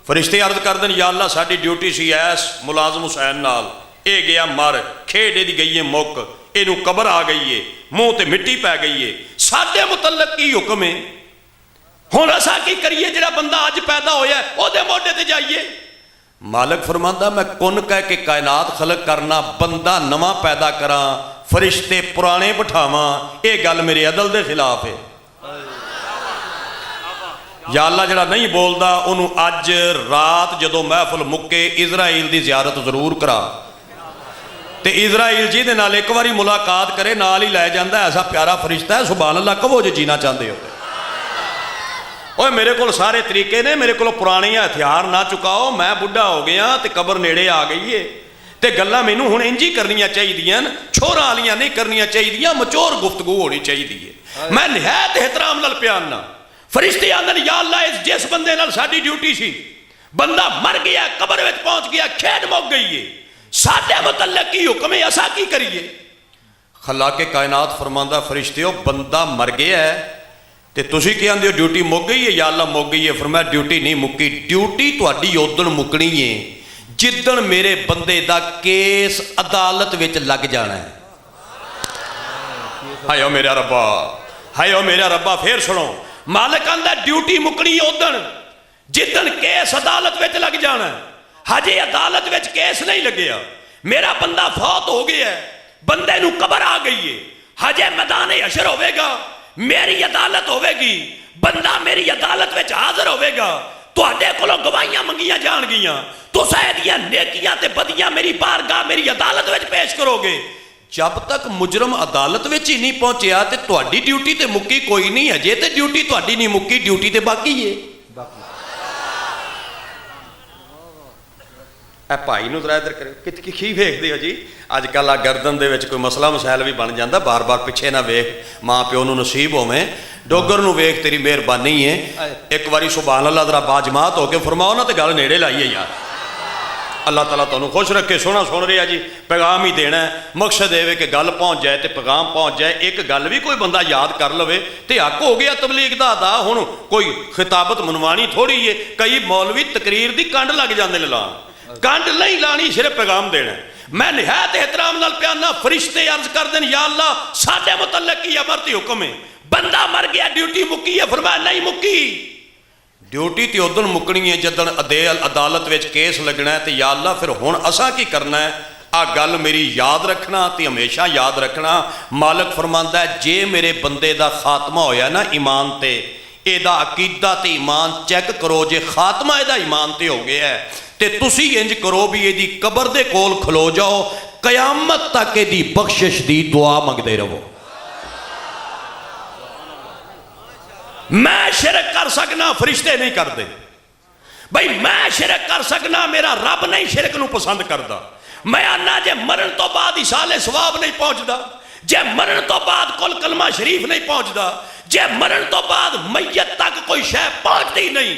Speaker 2: फरिश्ते अर्ज कर देन या अल्लाह साडी ड्यूटी सी ऐस मुलाजम हुसैन नाल, ये गया मर, खेड दी गई है मुक, इनू कबर आ गई है, मुंह ते मिट्टी पै गई है, साडे मुतल्लक की हुक्म है, हुण असां की करिए? जिहड़ा बंदा अज पैदा होया ओहदे मोढे ते जाइए? मालिक फरमांदा मैं कुन कह के कायनात खलक करना, बंदा नवा पैदा करा, फरिश्ते पुराने बिठावां, ये गल मेरे अदल दे खिलाफ है। या अल्लाह जिहड़ा नहीं बोलदा उन्होंने अज रात जदों महफल मुक्के इजराइल की जियारत जरूर करा, तो इजराइल जी दे नाल एक बारी मुलाकात करे, नाल ही लै जांदा, ऐसा प्यारा फरिश्ता है, सुभान अल्लाह कहो जो जीना चाहते हो। ओए मेरे को सारे तरीके ने, मेरे को पुराने हथियार ना चुकाओ, मैं बुढ़ा हो गया तो कबर नेड़े आ गई है, तो गल्लां मैनूं हुण इंज ही करनियां चाहिदियां, छोरां वालियां नहीं करनियां चाहिदियां, मचोर गुफ्तगू होनी चाहिदी है। मैं निहायत एहतराम नाल प्यार ना फरिश्ते आंदन या अल्लाह इस जिस बंदे नाल साडी ड्यूटी सी, बंदा मर गया, कबर में पहुंच गया, खेड मुक गई है, साडे मुतल्लक की हुक्म है, असां की करिए? खलाके कायनात फरमांदा फरिश्तेओ बंदा मर गया है तो तुसीं की आंदे हो ड्यूटी मुक गई है? या अल्लाह मुक गई है। फरमाया ड्यूटी नहीं मुक्की, ड्यूटी तुहाडी उदण मुकनी है जिदण मेरे बंदे दा केस अदालत विच लग जाना है। हायो मेरा रब्बा, हायो मेरा रब्बा, फिर सुनो, मालिक आंदा ड्यूटी मुकनी उदण जिदण केस अदालत विच लग जाना। हजे अदालत विच केस नहीं लग्या, मेरा बंदा फौत हो गया है, बंदे नूं कबर आ गई है, हजे मैदान हशर होवेगा, मेरी अदालत होवेगी, बंदा मेरी अदालत विच हाजिर होवेगा, तुहाडे कोलों गवाहियां मंगियां जाणगियां, तुसां इहदियां नेकियां ते बदियां मेरी बारगाह मेरी अदालत विच पेश करोगे। जब तक मुजरम अदालत विच ही नहीं पहुंचिया तो तुहाडी ड्यूटी तो मुक्की कोई नहीं है। जे तो ड्यूटी तुहाडी नहीं मुक्की, ड्यूटी तो बाकी है। ए भाई नूं जरा इधर करो कि की वेखदे हो जी? अजकल आ गर्दन दे विच कोई मसला मसैल भी बन जाता, बार बार पिछे ना वेख, माँ प्यो नूं नसीब होवे। डोगर नूं वेख, तेरी मेहरबानी है। एक बारी सुभान अल्लाह जरा बाजमात होके फरमाओ ना, तो गल नेड़े लाइए यार। अल्लाह ताला तुहानूं खुश रखे। सोहना सुन रहा जी, पैगाम ही देना है, मकसद ये कि गल पहुँच जाए तो पैगाम पहुँच जाए। एक गल भी कोई बंदा याद कर लवे तो हक हो गया तबलीग दा अदा। हुण कोई खिताबत मनवानी थोड़ी है। कई मौलवी तकरीर की कंड लग जाते लाण, कंड नहीं लानी, सिर्फ पैगाम देना। मैं निहायत एहतराम नाल प्याना, फरिश्ते अर्ज कर देन या अल्लाह साडे मुतल्लक की अमर ते हुक्म है, बंदा मर गया ड्यूटी मुक्की है। फरमाया नहीं मुक्की, ड्यूटी तो उदन मुकनी है जदन अदालत विच केस लगना है। तो या अल्लाह फिर हुण असां की करना है? आ गल मेरी याद रखना ते हमेशा याद रखना। मालिक फरमांदा है जे मेरे बंदे दा खात्मा होया ना ईमान ते, एदा अकीदा ते ईमान चैक करो, जे खात्मा एदा ईमान ते हो गया है ते तुसी इंज करो भी एदी कबर दे कोल खलो जाओ, कयामत तक एदी बख्शिश दी दुआ मंगदे रहो। मैं शिरक कर सकना, फरिश्ते नहीं करते। भाई मैं शिरक कर सकना, मेरा रब नहीं शिरक नूं पसंद करता। मैं आना जे मरण तो बाद इसाले सवाब नहीं पहुंचता, जे मरण तो बाद कुल कलमा शरीफ नहीं पहुंचता, जे मरण तो बाद मैयत तक कोई शय पहुंचती नहीं,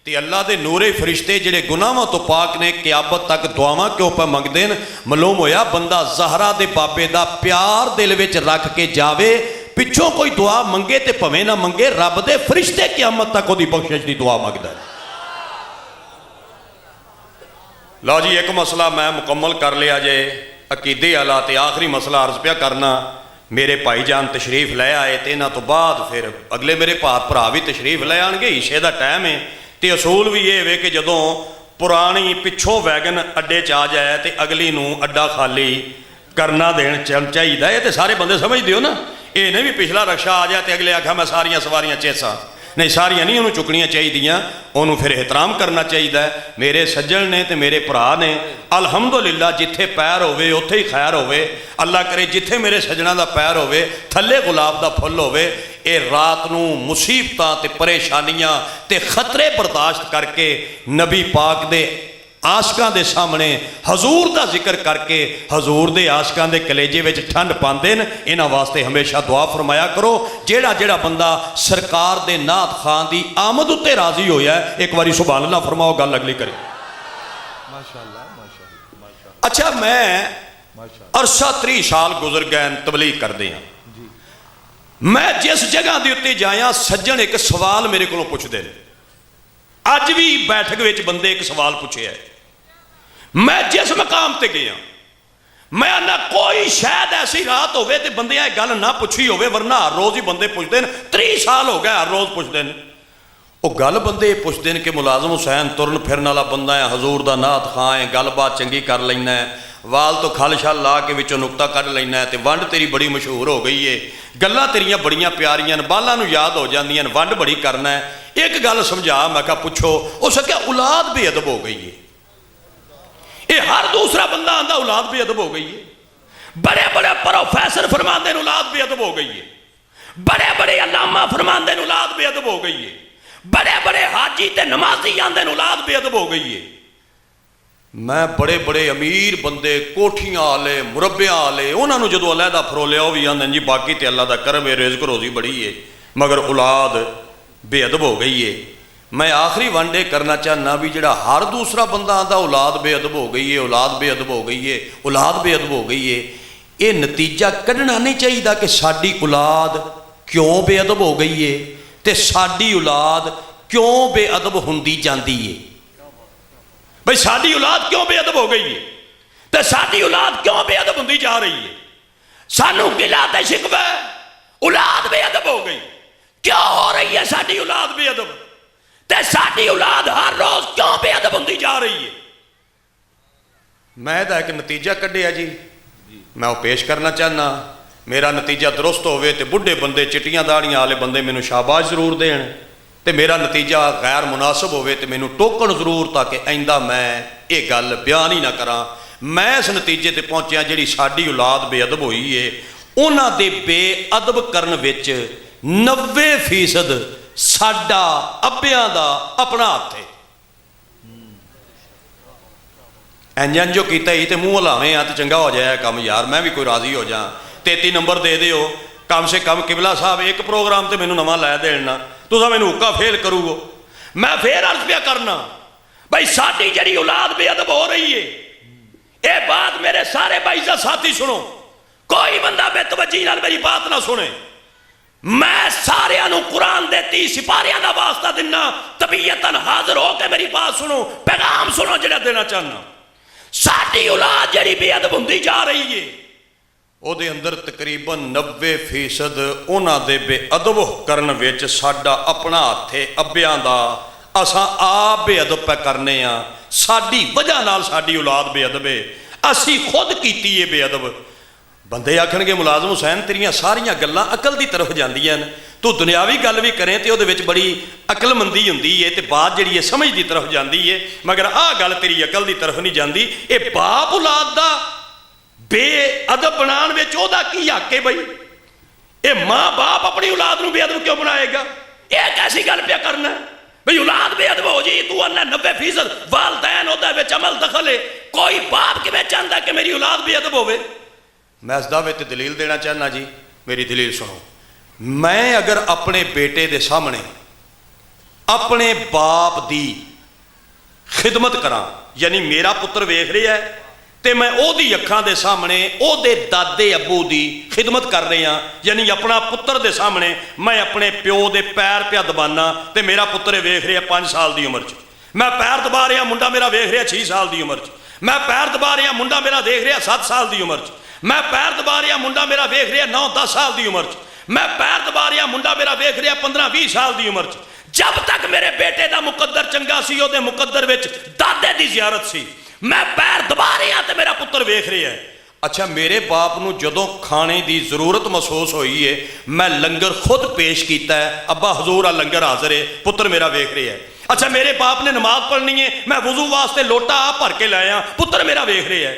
Speaker 2: तो अल्लाह के नूरे फरिश्ते जिहड़े गुनाहों तो पाक ने क़यामत तक दुआवां क्यों पे मंगदे हैं? मालूम होया बंदा ज़हरा दे बाबे दा प्यार दिल विच रख के जावे, पिछों कोई दुआ मंगे तो भवें ना मंगे, रब दे फरिश्ते क़यामत तक उहदी बख्शिश दी दुआ मंगदा है। लो जी, एक मसला मैं मुकम्मल कर लिया जे अकीदे वाला। तो आखिरी मसला अर्ज पिया करना, मेरे भाईजान तशरीफ लै आए तो इन्हां तो बाद फिर अगले मेरे भरा भी तशरीफ लै आएंगे। ईशे का टाइम है तो असूल भी ये वे कि जदों पुरानी पिछों वैगन अड्डे च आ जाए तो अगली नूं अड्डा खाली करना देन चाहिए। ये तो सारे बंदे समझते हो ना, ये नहीं भी पिछला रक्षा आ जाए तो अगले आखा मैं सारिया सवारियां चेसा, नहीं सारिया नहीं उन्होंने चुकनियां चाहिए, उन्होंने फिर एहतराम करना चाहिए। मेरे सज्जन ने तो मेरे भरा ने अलहमदुलिल्लाह जिथे पैर होवे उत्थे ही खैर होवे। अल्लाह करे जिथे मेरे सज्जना का पैर होवे थले गुलाब का फुल होवे। ये रात नूं मुसीबतां ते परेशानियां ते खतरे बर्दाश्त करके नबी पाक दे आशकां दे सामने हजूर का जिक्र करके हजूर दे आशकां दे कलेजे विच ठंड पाते हैं। इन्हां वास्ते हमेशा दुआ फरमाया करो। जेड़ा जेड़ा बंदा सरकार दे नात खान की आमद उत्ते राजी होया है, एक बारी सुभान अल्लाह फरमाओ, गल अगली करें। अच्छा, मैं अरसा 30 साल गुजर गए तबलीग करदे हैं। मैं जिस जगह के उत्ते जाया सज्जन एक सवाल मेरे को पुछते हैं। अज भी बैठक में बंदे एक सवाल पूछे है, मैं जिस मकाम पर गया मैं आना कोई शायद ऐसी रात होवे ते बंदे गल ना पूछी होवे, वरना हर रोज़ ही बंदे पूछते हैं। 30 साल हो गए हर रोज़ पूछते हैं। वो गल बंदे पूछते हैं कि मुलाजम हुसैन तुरन फिरन वाला बंदा है, हजूर का नात खां है, गलबात चंगी कर लेना है, वाल तो खल छल ला के विचों नुकता कढ़ लेना है, तो वंड तेरी बड़ी मशहूर हो गई है, गल्लां तेरियां बड़ियां प्यारियां बालां नूं याद हो जांदियां, वंड बड़ी करना है। एक गल समझा, मैं कहा पुछो, हो सकिया औलाद बेअदब हो गई है। ये हर दूसरा बंदा आंदा औलाद बेअदब हो गई है। बड़े बड़े प्रोफेसर फरमाते हैं औलाद बेअदब हो गई है, बड़े बड़े अल्लामा फरमाते हैं औलाद बेअदब हो गई है, बड़े बड़े हाजी ते नमाजी आंदे ने औलाद बेअदब हो गई है। मैं बड़े बड़े अमीर बंदे कोठियां वाले मुरब्बियां वाले उन्होंने जो अलहदा फरोलिया वो भी आंदे जी बाकी तो अल्लाह का करम है, रिज़्क रोज़ी बड़ी है, मगर औलाद बेअदब हो गई है। मैं आखिरी वनडे करना चाहना भी जोड़ा हर दूसरा बंदा आंदा औलाद बेअदब हो गई है, औलाद बेअदब हो गई है, औलाद बेअदब हो गई है, ये नतीजा कढ़ना नहीं चाहिए कि साडी औलाद क्यों बेअदब हो गई है तो साडी औलाद क्यों बेअदब हुंदी जाती है। भाई साडी औलाद क्यों बेअदब हो गई है तो साडी औलाद क्यों बेअदब हुंदी जा रही है। सानू गिला ते शिकवा औलाद बेअदब हो गई, क्यों हो रही है साडी औलाद बेअदब, ते साडी औलाद हर रोज क्यों बेअदब हुंदी जा रही है। मैं तो एक नतीजा कढ़िया जी, मैं वो पेश करना चाहना। मेरा नतीजा दुरुस्त होवे तो बुढ़े बंदे चिट्टियां दाड़ियां वाले बंदे मैनू शाबाश जरूर देन, तो मेरा नतीजा गैर मुनासिब होवे तो मैनू टोकन जरूर, ताकि आइंदा मैं ये गल बयान ही ना करा। मैं इस नतीजे ते पहुंचिया जिहड़ी साडी औलाद बेअदब होई है उन्हां दे बेअदब करन विच 90% साडा अब्बियां दा अपना हत्थ है। इंजन जो किया ही तो मूँह हलावे तो चंगा हो जाए काम यार, मैं भी कोई राजी हो जा। 33 नंबर दे दिओ कम से कम। किबला साहब एक प्रोग्राम तो मैनू नवा लै देना, तुसा मैनू हुक्का फेल करूगो। मैं फिर अर्ज पिया करना भाई साडी जिहड़ी औलाद बेअदब हो रही है, ये बात मेरे सारे भाई दा साथी सुनो, कोई बंदा बेतवज्जी नाल मेरी बात ना सुने। मैं सारियां नू कुरान दे 30 सिपारियां दा वास्ता दिना, तबीयतन हाजिर होकर मेरी बात सुनो, पैगाम सुनो जिहड़ा देना चाहना। साडी औलाद जिहड़ी बेअदब हुंदी जा रही है, ਉਹਦੇ अंदर तकरीबन 90% उन्हां दे बेअदब करन विच साडा अपना हत्थ है अब्बियां दा। असां आप बेअदब पे करने आ, साडी वजह नाल साडी औलाद बेअदब है, असीं खुद कीती है बेअदब। बंदे आखणगे मुलाजम हुसैन तेरियां सारियां गल्लां अकल दी तरफ जांदियां ने, तू दुनियावी गल भी करें तो ਉਹਦੇ ਵਿੱਚ बड़ी अकलमंदी हुंदी है ते बात जिहड़ी है समझ दी तरफ जांदी है, मगर आह गल तेरी अकल दी तरफ नहीं जांदी। ये बाप औलाद दा बेअदब बनाने में ओहदा की हक है बई? ये माँ बाप अपनी औलाद नूं बेअदब क्यों बनाएगा? यह कैसी गल पिया करना भाई औलाद बेअदब हो जी, तू अन्ना 90% वालदैन ओहदे विच अमल दखल है। कोई बाप किवें चाहता कि मेरी औलाद बेअदब होवे? मैं इस दावे ते दलील देना चाहना जी, मेरी दलील सुनो। मैं अगर अपने बेटे दे सामने अपने बाप दी खिदमत करा, यानी मेरा पुत्र वेख रहा है तो मैं ओदी अखां दे सामने ओदे दादे अबू दी खिदमत कर रहा, यानी अपना पुत्र दे सामने मैं अपने प्यो दे पैर पिया दबाना तो मेरा पुत्र वेख रहा 5 साल की उम्र च, मैं पैर दबा रहा मुंडा मेरा वेख रहा 6 साल की उम्र च, मैं पैर दबा रहा मुंडा मेरा देख रहा 7 साल की उम्र च, मैं पैर दबा रहा मुंडा मेरा वेख रहा 9-10 साल की उम्र च, मैं पैर दबा रहा मुंडा मेरा वेख रहा 15-20 साल की उम्र च। जब तक मेरे बेटे का मुकद्दर चंगा सी, ओहदे मुकद्दर विच दादे की जियारत सी, मैं पैर दबा रहा तो मेरा पुत्र वेख रहा है। अच्छा, मेरे बाप नूं जदों खाने की जरूरत महसूस हुई है, मैं लंगर खुद पेश किया है, अब्बा हजूर आ लंगर हाजिर है, पुत्र मेरा वेख रहा है। अच्छा, मेरे बाप ने नमाज पढ़नी है, मैं वजू वास्ते लोटा आप भर के लाया, पुत्र मेरा वेख रहा है।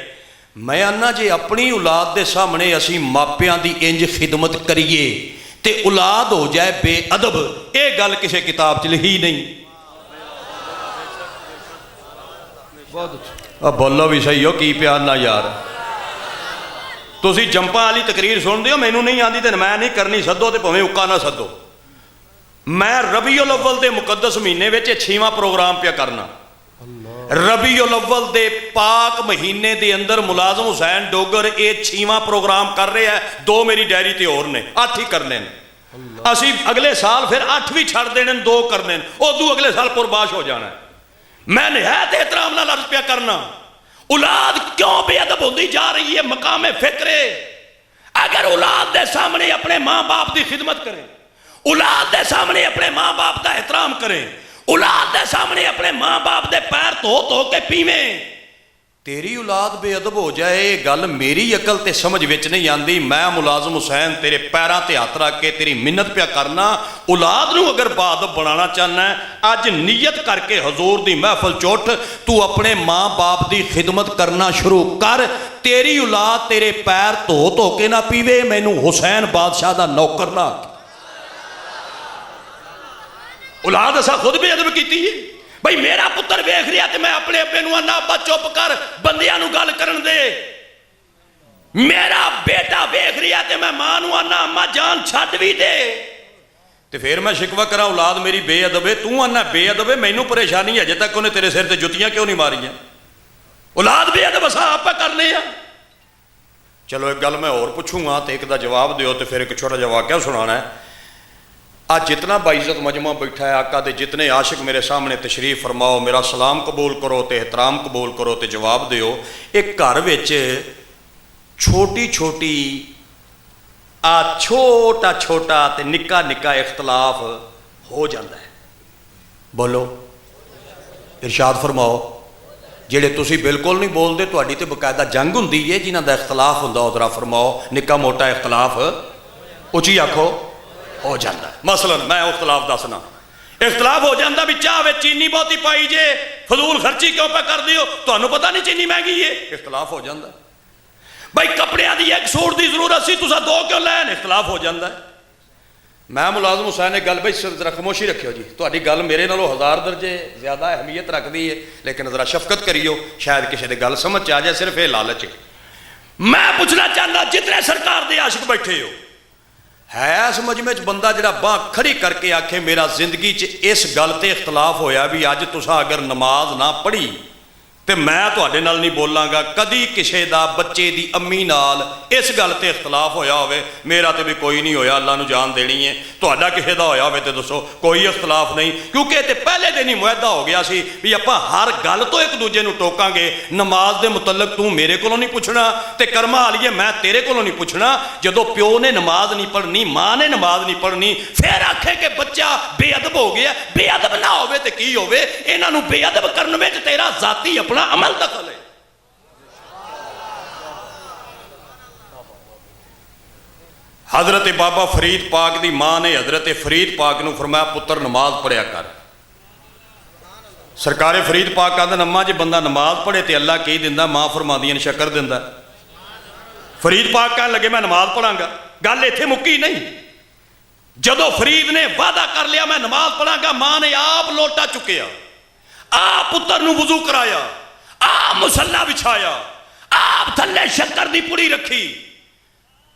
Speaker 2: मैं आना जे अपनी औलाद के सामने असी मापियां दी इंज खिदमत करिए ते औलाद हो जाए बेअदब, ये गल किसी किताब च लिखी नहीं।
Speaker 1: बहुत अच्छा,
Speaker 2: बोलो भी सही हो, की प्यार ना यार। तुसी जंपा वाली तकरीर सुनते हो, मैनू नहीं आती तो मैं नहीं करनी, सदो तो भावें उक्का ना सदो। मैं रबीउल अव्वल के मुकद्दस महीने में 6वां प्रोग्राम पिया करना। रबीउल अव्वल के पाक महीने के अंदर मुलाजम हुसैन डोगर ये 6वां प्रोग्राम कर रहे हैं। 2 मेरी डायरी ते होर ने, 8 ही करने असी अगले साल फिर 8 भी छड़ देने, 2 करने, उदू अगले साल पुरबाश हो जाना। मैं निहायत एहतराम नाल अर्ज पिया करना, औलाद क्यों बेअदब होती जा रही है? मकामे फिक्रे, अगर औलाद के सामने अपने माँ बाप की खिदमत करें, औलाद के सामने अपने माँ बाप का एहतराम करें, औलाद के सामने अपने माँ बाप के पैर धो के पीवें, तेरी औलाद बेअदब हो जाए, गल मेरी अकल ते समझ विच नहीं आती। मैं मुलाजम हुसैन तेरे पैरों ते हथ रख के तेरी मिन्नत पिया करना, औलाद नूं अगर बाअदब बनाना चाहना है, अज नीयत करके हजूर दी महफल चुठ, तू अपने माँ बाप की खिदमत करना शुरू कर। तेरी औलाद तेरे पैर धो के ना पीवे, मैनू हुसैन बादशाह का नौकर ना। औलाद असा खुद बेअदब की है भाई, मेरा पुत्र वेख रहा तो मैं अपने अब्बे नूं आना अब्बा चुप कर, बंदियां नूं गल करन दे। मेरा बेटा वेख रहा तो मैं मां नूं आना अम्मा जान छड्ड भी दे, तो फिर मैं शिकवा करा औलाद मेरी बेअदब है, तू आना बेअदब है, मैनू परेशानी है, अजे तक उन्हें तेरे सिर ते जुत्तियां क्यों नहीं मारियां? औलाद बेअदब असा आप करने आ। चलो एक गल मैं होर पुछूंगा तो एक दा जवाब दिओ, तो फिर एक छोटा जिहा वाक़या सुनाना है। आज जितना बाइज़्ज़त मजमा बैठा है आका दे, जितने आशिक मेरे सामने तशरीफ फरमाओ, मेरा सलाम कबूल करो तो एहतराम कबूल करो तो जवाब दिओ। एक घर विच छोटी छोटी छोटा छोटा ते निक्का निक्का इख्तलाफ हो जाता है। बोलो इरशाद फरमाओ। जेड़े तुसी बिल्कुल नहीं बोलते, तुहाडी ते बकायदा जंग हुंदी है, जिन्हां दा इख्तलाफ हुंदा उह जरा फरमाओ। निक्का मोटा इख्तलाफ उची आखो हो जाता है। मसलन मैं इख्तलाफ दसना,
Speaker 3: इख्तलाफ हो जाता भी चाह में चीनी बहुती पाई जे, फजूल खर्ची क्यों पे कर दियो, तुहानू पता नहीं चीनी महंगी है, इख्तलाफ हो जाता। भाई कपड़िया की एक सूट की जरूरत सी, तुसा दो क्यों लैन, इख्तलाफ हो जाता है। मैं मुलाजम हुसैन ने गल भाई जरा खामोशी रखियो जी, तुहाडी गल मेरे नालों 1000 दर्जे ज़्यादा अहमियत रखती है, लेकिन जरा शफकत करियो, शायद किसी की गल समझ आ जाए, सिर्फ ये लालच है। मैं पूछना चाहता जितने सरकार के आशिक बैठे हो, है इस मजमे च बंदा जिहड़ा बांह खड़ी करके आखे मेरा जिंदगी च इस गल ते इख्तलाफ होया भी अज तुसा अगर नमाज ना पढ़ी तो मैं तुहाडे नाल नहीं बोलांगा, कदी किसी का बच्चे की अम्मी नाल इस गल ते इख्तलाफ होया होवे, मेरा तो भी कोई नहीं होया, अल्लाह नू जान देनी है, तुहाडा किसी का होया होवे तो दसो, कोई इख्तलाफ नहीं, क्योंकि ये पहले दिन ही मुआहदा हो गया सी भी आपां हर गल तो एक दूजे नू टोकांगे। नमाज के मुतलक तू मेरे कोलों नहीं पुछना तो कर्मा वालीए मैं तेरे कोलों नहीं पुछना। जदों प्यो ने नमाज नहीं पढ़नी, माँ ने नमाज नहीं पढ़नी, फिर आखे कि बच्चा बेअदब हो गया, बेअदब ना होवे तो की होवे, इन्हां नू बेअदब करने में तेरा जाती अपना अमल दखल है। हजरत बाबा फरीद पाक की मां ने हजरत फरीद पाक नू फरमाया पुत्र नमाज पढ़िया कर। सरकारे फरीद पाक कहते अम्मा जे बंदा नमाज पढ़े तो अल्लाह की दिंदा, मां फरमांदी ने शक्कर दिंदा। फरीद पाक कहने लगे मैं नमाज पढ़ांगा, गल इत्थे मुक्की नहीं। जदों फरीद ने वादा कर लिया मैं नमाज पढ़ांगा, मां ने आप लोटा चुकिया, आप पुत्र नू वुजू कराया, आप मुसल्ला बिछाया, आप थल्ले शक्कर दी पुड़ी रखी।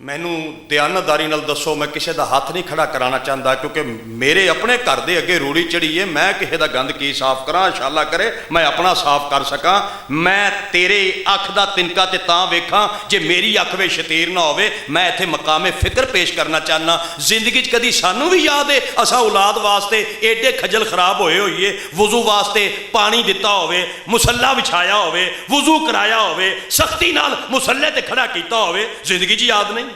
Speaker 3: मैनू दयानतदारी नाल दसो, मैं किसी का हाथ नहीं खड़ा कराना चाहता, क्योंकि मेरे अपने घर के अगे रूड़ी चढ़ी है, मैं किसी का गंद की साफ करा, इंशाअल्लाह करे मैं अपना साफ कर सका। मैं तेरे अख का तिनका ते तां वेखां जे मेरी अख में शतीर ना होवे। मैं इत्थे मकामे फिक्र पेश करना चाहना, जिंदगी कदी सानू भी याद है असा औलाद वास्ते एडे खजल खराब होए होइए, वुजू वास्ते पानी दिता होवे, मुसल्ला बिछाया होवे, वुजू कराया होवे, सख्ती नाल मुसल्ले ते खड़ा किया होवे, जिंदगी च याद नहीं।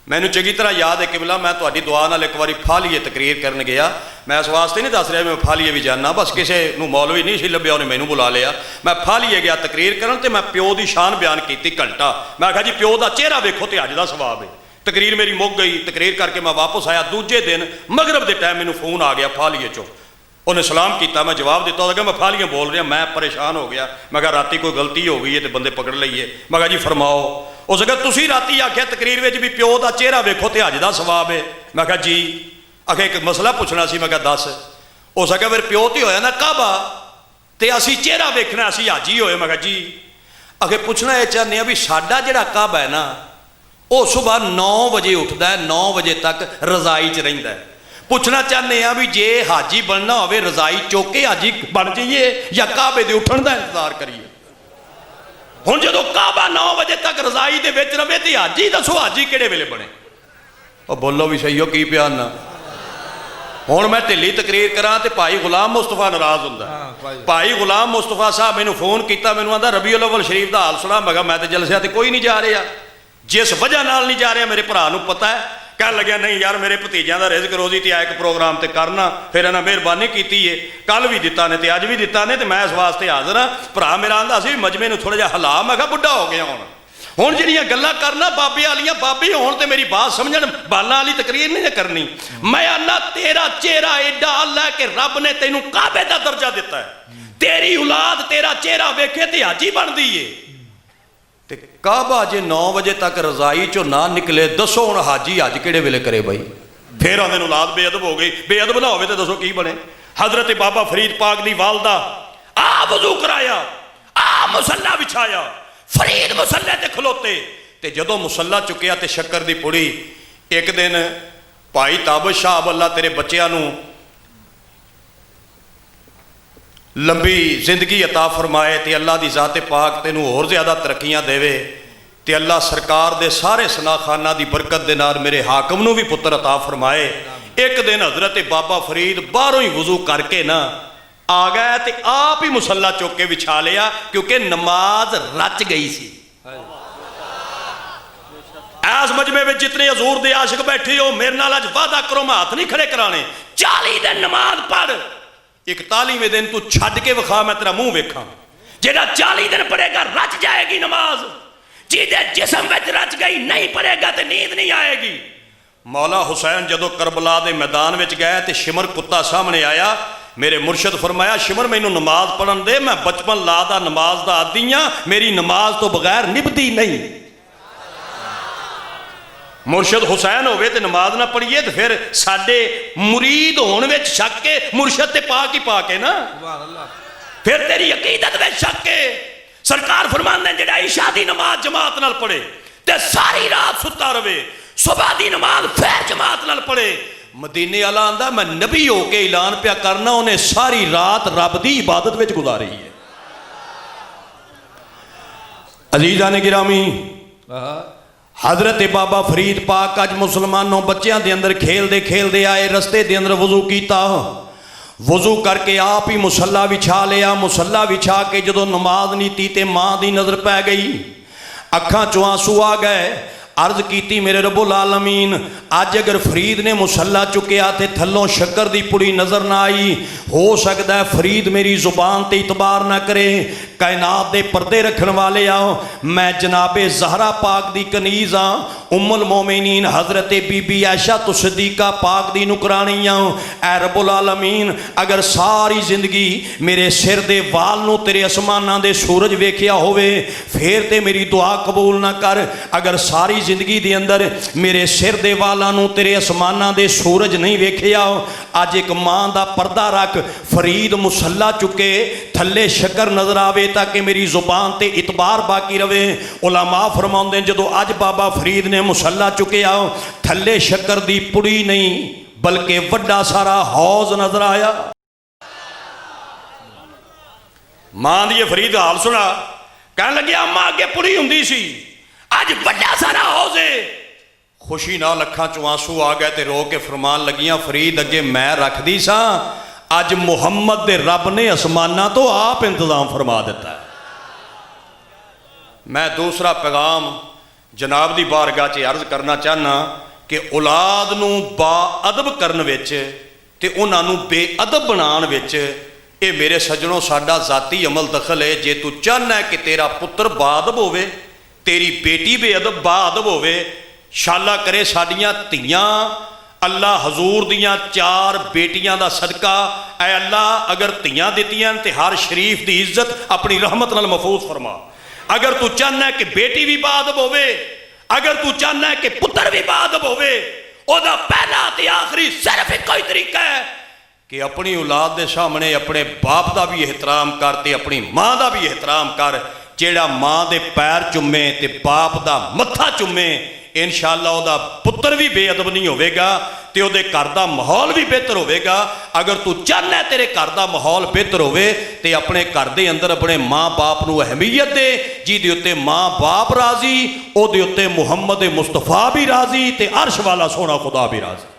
Speaker 3: मैनू चंगी तरह याद है किबला, मैं तुहाडी दुआ नाल एक बारी फालिए तकरीर करन गया। मैं इस वास्ते नहीं दस रहा मैं फालिए भी जाना, बस किसी नू मौलवी नहीं सी लभ्या, उन्हें मैनू बुला लिया। मैं फालिए गया तकरीर करन ते मैं प्यो की शान बयान की घंटा। मैं आखा जी प्यो का चेहरा वेखो तो अज का सवाब है। तकरीर मेरी मुक गई, तकरीर करके मैं वापस आया। दूजे दिन मगरब के टाइम मैनू फोन आ गया फालिए चो, उन्हें सलाम किया, मैं जवाब दिता, लगा मैं फालियां बोल रहा, मैं परेशान हो गया। मैं कहा राती कोई गलती हो गई है तो बंदे पकड़ लीए। मैं कहा जी फरमाओ। उस अगर तुसी राती आख्या तकरीर में भी प्यो का चेहरा वेखो तो अज का सवाब है। मैं कहा जी, आखे एक मसला पूछना सी। मैं कहा दस। उस अगर फिर प्यो तो होया ना काबा, तो असी चेहरा वेखना, असी अज ही होए। मैं कहा जी, आखे पूछना यह चाहते हैं भी साडा जिहड़ा काबा है ना, वह सुबह 9 बजे उठता है, 9 बजे तक रजाई च रहिंदा है। पूछना चाहते हैं भी जे हाजी बनना हो रजाई चौके हाजी बन जाइए या काबे के उठन का इंतजार करिए। हुण जो काबा 9 बजे तक रजाई दे विच रवे तो हाजी दसो हाजी किहड़े वेले बने। और बोलो भी सही हो की प्यार ना। हुण मैं ढिली तकरीर करा तो भाई गुलाम मुस्तफा नाराज हुंदा। भाई गुलाम मुस्तफा साहब मैनू फोन किया, मैनू आंदा रबीउल अव्वल शरीफ का हाल सुना। मैं कहा मैं तो जलसिया तो कोई नहीं जा रहा, जिस वजह नाल नहीं जा रहा मेरे भरा नू पता है। कह लग्या नहीं यार मेरे भतीजों का रिजक रोजी तो एक प्रोग्राम तो करना, फिर इन्हें मेहरबानी की है, कल भी दिता ने तो अज भी दिता ने, तो मैं इस वास्ते हाजिर हाँ। भरा मेरा आंदा सी मजमे नूं थोड़ा जिहा हिला। मैं कहा बुढ़ा हो गया हुण जिहड़ियां गल्लां करना बाबे वालियां, बाबे होण ते मेरी बात समझण, बालां वाली तकरीर नहीं करनी। मैं आना तेरा चेहरा एडा अल्लाह कि रब ने तैनूं काबे का दर्जा दिता है, तेरी औलाद तेरा चेहरा वेखे ते हाजी बनदी है। काबा जे 9 बजे तक रजाई चो ना निकले, दसो हुण हाजी अज किहड़े वेले करे बई। फिर आंदे नूं औलाद बेअदब हो गई, बेअदब ना होवे तो दसो की बने। हजरत बाबा फरीद पाक दी वालदा आ वज़ू कराया, आ मुसल्ला बिछाया, फरीद मुसल्ले ते खलोते। ते जदों मुसल्ला चुकिया ते शक्कर दी पुड़ी। एक दिन भाई ताबश शाह अल्लाह तेरे बच्चियां नूं लंबी जिंदगी अता फरमाए तो अल्लाह की ज़ात पाक तेनू होर ज़्यादा तरक्कियां देवे, तो अल्लाह सरकार दे सारे सनाखाना की बरकत दे नाल मेरे हाकम नू भी पुत्र अता फरमाए। एक दिन हजरत बाबा फरीद बाहरों ही वजू करके ना आ गया तो आप ही मुसल्ला चुक के बिछा लिया, क्योंकि नमाज रच गई सी। इस मजमे में जितने हजूर दे आशिक बैठे हो, मेरे नाल अज वादा करो मैं हाथ नहीं खड़े कराने। 40 दिन नमाज पढ़, 41वें दिन तू छड्ड के विखा, मैं तेरा मुंह वेखा। जेड़ा 40 दिन पढ़ेगा रच जाएगी नमाज, जिदे जिस्म में रच गई नहीं पढ़ेगा तो नींद नहीं आएगी। मौला हुसैन जदों करबला के मैदान में गए तो शिमर कुत्ता सामने आया। मेरे मुर्शद फरमाया शिमर मैनू नमाज पढ़न दे, मैं बचपन लादा नमाज का आदी हाँ, मेरी नमाज तो बगैर निभदी नहीं। मुर्शद हुसैन होवे ते नमाज ना पढ़िए तो फिर साडे मुरीद होने में शक के, मुर्शद ते पाक ही पाक है ना, फिर तेरी अकीदत में शक है। सरकार फरमांदे जेड़ा इशा दी नमाज जमात नाल पढ़े ते सारी रात सुता रवे, सुबह दी नमाज फिर जमात नाल पढ़े। मदीने वाला आंदा मैं नबी हो के ऐलान पिया करना, उन्हें सारी रात रब दी इबादत विच गुजारी है। अजीज़ा ने गिरामी, हजरत बाबा फरीद पाक अज मुसलमानों बच्चों के अंदर खेलते खेलते आए, रस्ते के अंदर वजू किया, वजू करके आप ही मुसल्ला विछा लिया। मुसल्ला विछा के जदों नमाज नहीं ती ते माँ की नज़र पै गई, अखां चों आंसू आ गए। अर्ज की मेरे रब्बुल आलमीन, अज अगर फरीद ने मुसल्ला चुकया तो थलों शक्कर की पुड़ी नज़र ना आई, हो सकता है फरीद मेरी जुबान ते इतबार ना करे। कायनात दे पर्दे रखन वाले आओ, मैं जनाबे ज़हरा पाक दी कनीज़ हाँ, उम्मुल मोमिनीन हज़रत बीबी आयशा तो सिद्दीक़ा पाक दी नुकरानी हाँ। ऐ रब्बुल आलमीन, अगर सारी जिंदगी मेरे सिर दे वाल नूं तेरे आसमानां दे सूरज वेखिया होवे फिर ते मेरी दुआ कबूल ना कर। अगर सारी जिंदगी दे अंदर मेरे सिर दे वालां नूं तेरे आसमानां दे सूरज नहीं वेखिया, अज एक मां दा पर्दा रख, फरीद मुसल्ला चुके, थल्ले शक्कर नजर आवे ताकि मेरी जुबान ते इतबार बाकी रवे। उलमा फरमाउंदे जदों अज बाबा फरीद ने मुसल्ला चुकया, थल्ले शक्कर दी पुड़ी नहीं बल्कि वड्डा सारा हौज नजर आया। मां दी फरीद हाल सुना, कहन लगे अम्मा अगे पुड़ी हुंदी सी, अज वड्डा सारा हौज है। खुशी नाल अखां चों आंसू आ गए ते रो के फरमान लगियां, फरीद अगे मैं रखदी सा, अज मुहम्मद दे रब ने आसमाना तो आप इंतजाम फरमा दिता है। मैं दूसरा पैगाम जनाब दी बारगाह च अर्ज करना चाहना कि औलाद नूं बाअदब करन विच ते उन्हां नूं बेअदब बनाउण विच ये मेरे सज्जनों साडा जाती अमल दखल है। जे तू चाहना है कि तेरा पुत्र बाअदब होवे, तेरी बेटी बेअदब बाअदब होवे, शाला करे साडियां धीयां अल्लाह हजूर दियां 4 बेटियां दा सदका, ऐ अल्लाह अगर धीयां दित्तियां ते हर शरीफ दी इज्जत अपनी रहमत नाल महफूज फरमा। अगर तू चाहना है कि बेटी भी बाअदब होवे, अगर तू चाहना है कि पुत्र भी बाअदब होवे, ओदा पहला ते आखिरी सिर्फ एक ही तरीका है कि अपनी औलाद के सामने अपने बाप का भी एहतराम कर ते अपनी माँ का भी एहतराम कर। जेड़ा माँ के पैर चुमे ते बाप का मत्था चुमे, इंशाअल्लाह उहदा पुत्र भी बेअदब नहीं होवेगा ते उहदे घर का माहौल भी बेहतर होवेगा। अगर तू चाहना है तेरे घर का माहौल बेहतर होवे ते अपने घर के अंदर अपने माँ बाप नूं अहमियत दे, जिहदे उत्ते माँ बाप राजी, उहदे उत्ते मुहम्मद मुस्तफा भी राजी ते अर्श वाला सोना खुदा भी राजी।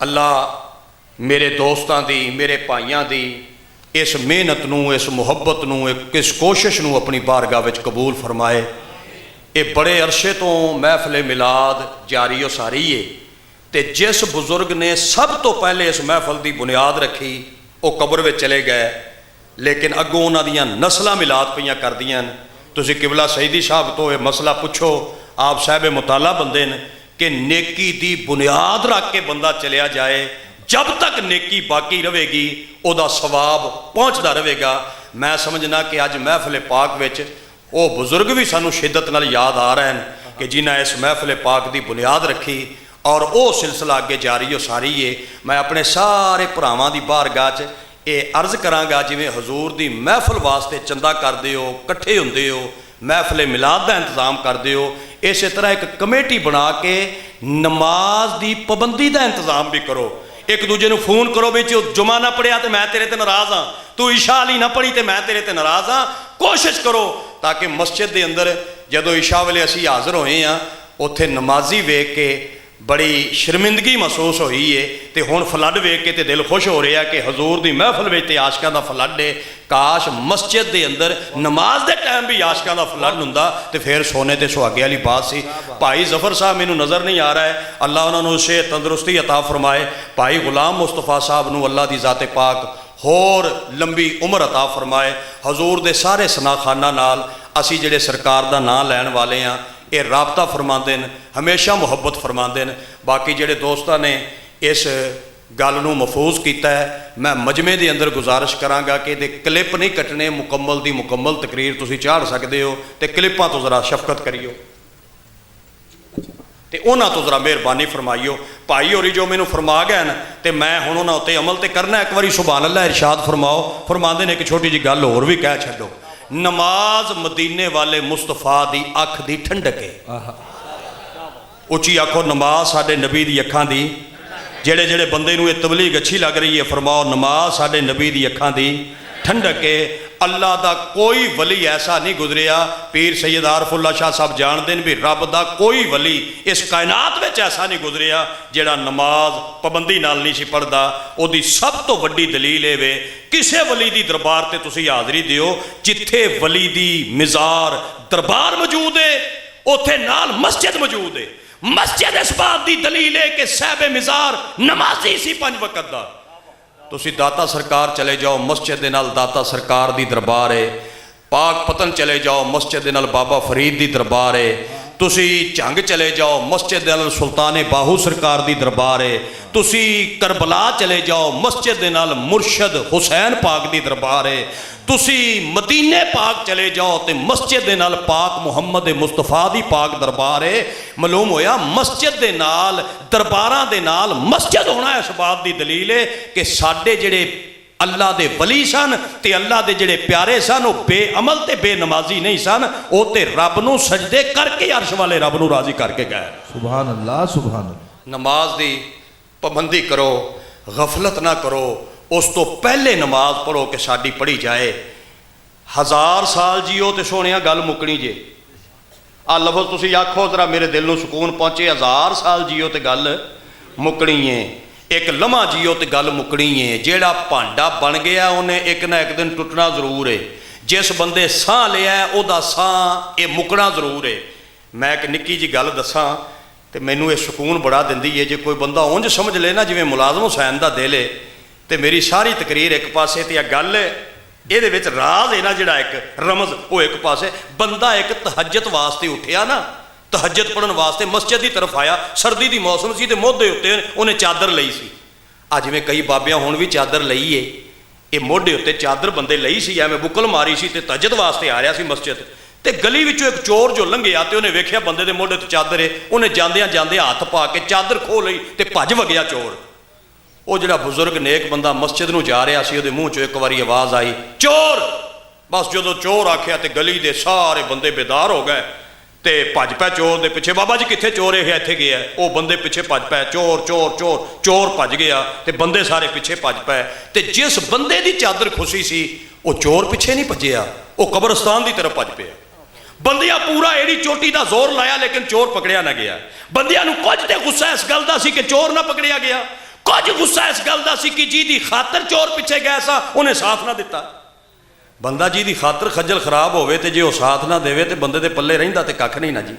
Speaker 3: अल्लाह मेरे दोस्तों की, मेरे भाइयों की इस मेहनत नूं, इस मुहब्बत नूं, इस कोशिश नूं अपनी बारगाह विच कबूल फरमाए। ये बड़े अरसे तो महफिल मिलाद जारी हो सारी है, ते जिस बुजुर्ग ने सब तो पहले इस महफिल की बुनियाद रखी वो कब्र में चले गए, लेकिन अगों उन्हां दियां नस्लां मिलाद पईयां करदियां। तुसीं किबला सईदी साहब तो ये मसला पुछो, आप साहब मुताला बंदे ने कि नेकी दी बुनियाद रख के बंदा चलिया जाए, जब तक नेकी बाकी रहेगी उहदा सवाब पहुँचता रहेगा। मैं समझना कि अज महफिल पाक विच वो बुजुर्ग भी सानू शिद्दत नाल याद आ रहे हैं कि जिन्हें इस महफिल पाक की बुनियाद रखी और वो सिलसिला अगे जारी हो सारी है। मैं अपने सारे भरावां दी बारगाह च ये अर्ज करांगा, जिवें हजूर दी महफिल वास्ते चंदा करदे हो, कट्ठे हुंदे हो, महफिल मिलाद का इंतजाम करदे हो, इस तरह एक कमेटी बना के नमाज की पाबंदी का इंतजाम भी करो। एक दूजे को फोन करो भी जो जुमा ना पढ़िया तो मैं तेरे ते नाराज़ हाँ, तू इशा अली ना पढ़ी तो मैं तेरे ते नाराज़ हाँ। कोशिश करो ताकि मस्जिद के अंदर जदों इशा वेले असीं हाज़र होए हाँ, उत्थे नमाजी वेख के बड़ी शर्मिंदगी महसूस हुई है, तो हुण फ्लड वेख के तो दिल खुश हो रहा है कि हजूर की महफिल में तो आशकां का फ्लड है। काश मस्जिद के अंदर नमाज के टाइम भी आशकां का फ्लड हुंदा तो फिर सोने ते सुहागे वाली बात सी। भाई जफर साहब मैनू नज़र नहीं आ रहा है, अल्लाह उन्होंने सेहत तंदुरुस्ती अता फरमाए। भाई गुलाम मुस्तफा साहब नू अल्लाह की ज़ाते पाक होर लंबी उम्र अता फरमाए। हजूर के सारे सनाखाना नाल असी जिहड़े सरकार का नाम लैण वाले हाँ, ये राबता फरमाते हैं, हमेशा मुहब्बत फरमाते हैं। बाकी जेडे दोस्तां ने इस गल नूं महफूज किया है, मैं मजमे के अंदर गुजारिश कराँगा कि ये क्लिप नहीं कटने, मुकम्मल की मुकम्मल तकरीर तुसीं चाढ़ सकते हो, तो क्लिपां तो जरा शफकत करियो तो उन्होंने तो जरा मेहरबानी फरमाइयो। भाई होरी जो मैनू फरमा गए न तो मैं हुण उन्होंने उत्ते अमल तो करना। एक बार सुभान अल्लाह इरशाद फरमाओ। फरमाते ने एक छोटी जी गल होर भी कह छड्डो, नमाज मदीने वाले मुस्तफा दी अख दी ठंडक है। उची आखो नमाज साडे नबी दी अखां दी। जेड़े जेड़े बंदे नूं ये तबलीग अच्छी लग रही है, फरमाओ नमाज साडे नबी दी अखां दी ठंडक है। अल्लाह दा कोई वली ऐसा नहीं गुजरिया, पीर सैयद आरफुल्ला शाह साहब जानते हैं भी रब दा कोई वली इस कायनात में ऐसा नहीं गुजरिया जेड़ा नमाज पाबंदी नाल नहीं सी पढ़दा। ओदी सब तो वड्डी दलील है वे किसे वली दी दरबार ते तुसी हाज़री दिओ जिथे वली दी मिज़ार दरबार मौजूद है, उत्थे नाल मस्जिद मौजूद है। मस्जिद इस बात की दलील है कि साहिब मिज़ार नमाजी सी 5 वक़्त दा। तुसी दाता सरकार चले जाओ, मस्जिद दे नाल दाता सरकार दी दरबार है। पाक पतन चले जाओ, मस्जिद दे नाल बाबा फरीद दी दरबार है। तुसी झंग चले जाओ, मस्जिद दे नाल सुल्तान बाहू सरकार दी दरबार है। तुसी करबला चले जाओ, मस्जिद दे नाल मुर्शद हुसैन पाक दी दरबार है। तुसी मदीने पाक चले जाओ तो मस्जिद दे नाल पाक मुहम्मद मुस्तफा दी पाक दरबार है। मालूम होया मस्जिद दे नाल दरबारां दे नाल मस्जिद होना इस बात की दलील है कि साडे जेड़े अल्लाह दे वली सन ते अल्लाह दे जेड़े प्यारे सन वो बेअमल ते बेनमाजी नहीं सन, वो ते रब नूं सजदे करके अर्श वाले रब नूं राजी करके गए।
Speaker 1: सुभान अल्लाह सुभान अल्लाह।
Speaker 3: नमाज दी पाबंदी करो, गफलत ना करो, उस तो पहले नमाज पढ़ो कि साड़ी पढ़ी जाए। 1000 साल जियो तो सोने गल मुकनी जे। आ लफज तुसी आखो जरा मेरे दिल नूं सुकून पहुंचे। 1000 साल जियो तो गल मुकनी है, एक लम्हा जियो तो गल मुकनी है। जेड़ा भांडा बन गया उन्हें एक ना एक दिन टुटना जरूर है। जिस बंदे साह लिया उहदा साह ये मुकना जरूर है। मैं एक निक्की जी गल दसां तो मैनू ये सुकून बड़ा दिंदी है। जे कोई बंदा उंज समझ ले ना जिवें मुलाजम हुसैन दा दिल है तो मेरी सारी तकरीर एक पासे तो गल ये राज है ना जिहड़ा एक रमज वो एक पासे। बंदा एक तहज्जुद वास्ते उठिया ना, तहज्जुद पढ़न वास्ते मस्जिद की तरफ आया, सर्दी की मौसम सी ते मोढे उत्ते उन्हें चादर लई सी। अज में कई बाबियां हुण भी चादर लई है, ये मोढे उत्ते चादर बंदे लई सी, एवें बुकल मारी सी ते तहज्जुद वास्ते आ रहा सी मस्जिद। ते गली विचों एक चोर जो लंघिया ते उन्हें वेख्या बंदे दे मोढे ते चादर है, उन्हें जांदियां जांदियां हथ पा के चादर खो लई ते भज वगया चोर। वो जिहड़ा बुजुर्ग नेक बंदा मस्जिद नूं जा रहा सी, उहदे मूँह चों एक बारी आवाज़ आई चोर। बस जो चोर आख्या तो गली के सारे बंदे बेदार हो गए तो भज पै चोर के पिछे। बाबा जी कित्थे चोर है इत्थे गया, वो बंदे पिछे भज पै, चोर चोर चोर। चोर भज गया तो बंदे सारे पिछे भज पै। तो जिस बंदे की चादर खुशी सी वो चोर पिछे नहीं भजया, वो कब्रस्तान की तरफ भज पिया। बंदियां पूरा एड़ी चोटी का जोर लाया लेकिन चोर पकड़िया ना गया। बंदियां नूं कुछ तो गुस्सा इस गल का सी कि चोर ना पकड़िया गया, कुछ गुस्सा इस गल का सी कि जी दी खातर चोर पिछे गया सा उन्हें साथ ना दिता। बंदा जी दी खातर खज्जल खराब होवे ते जे वो साथ ना देवे तो बंदे दे पल्ले रहिंदा ते कख नहीं ना जी।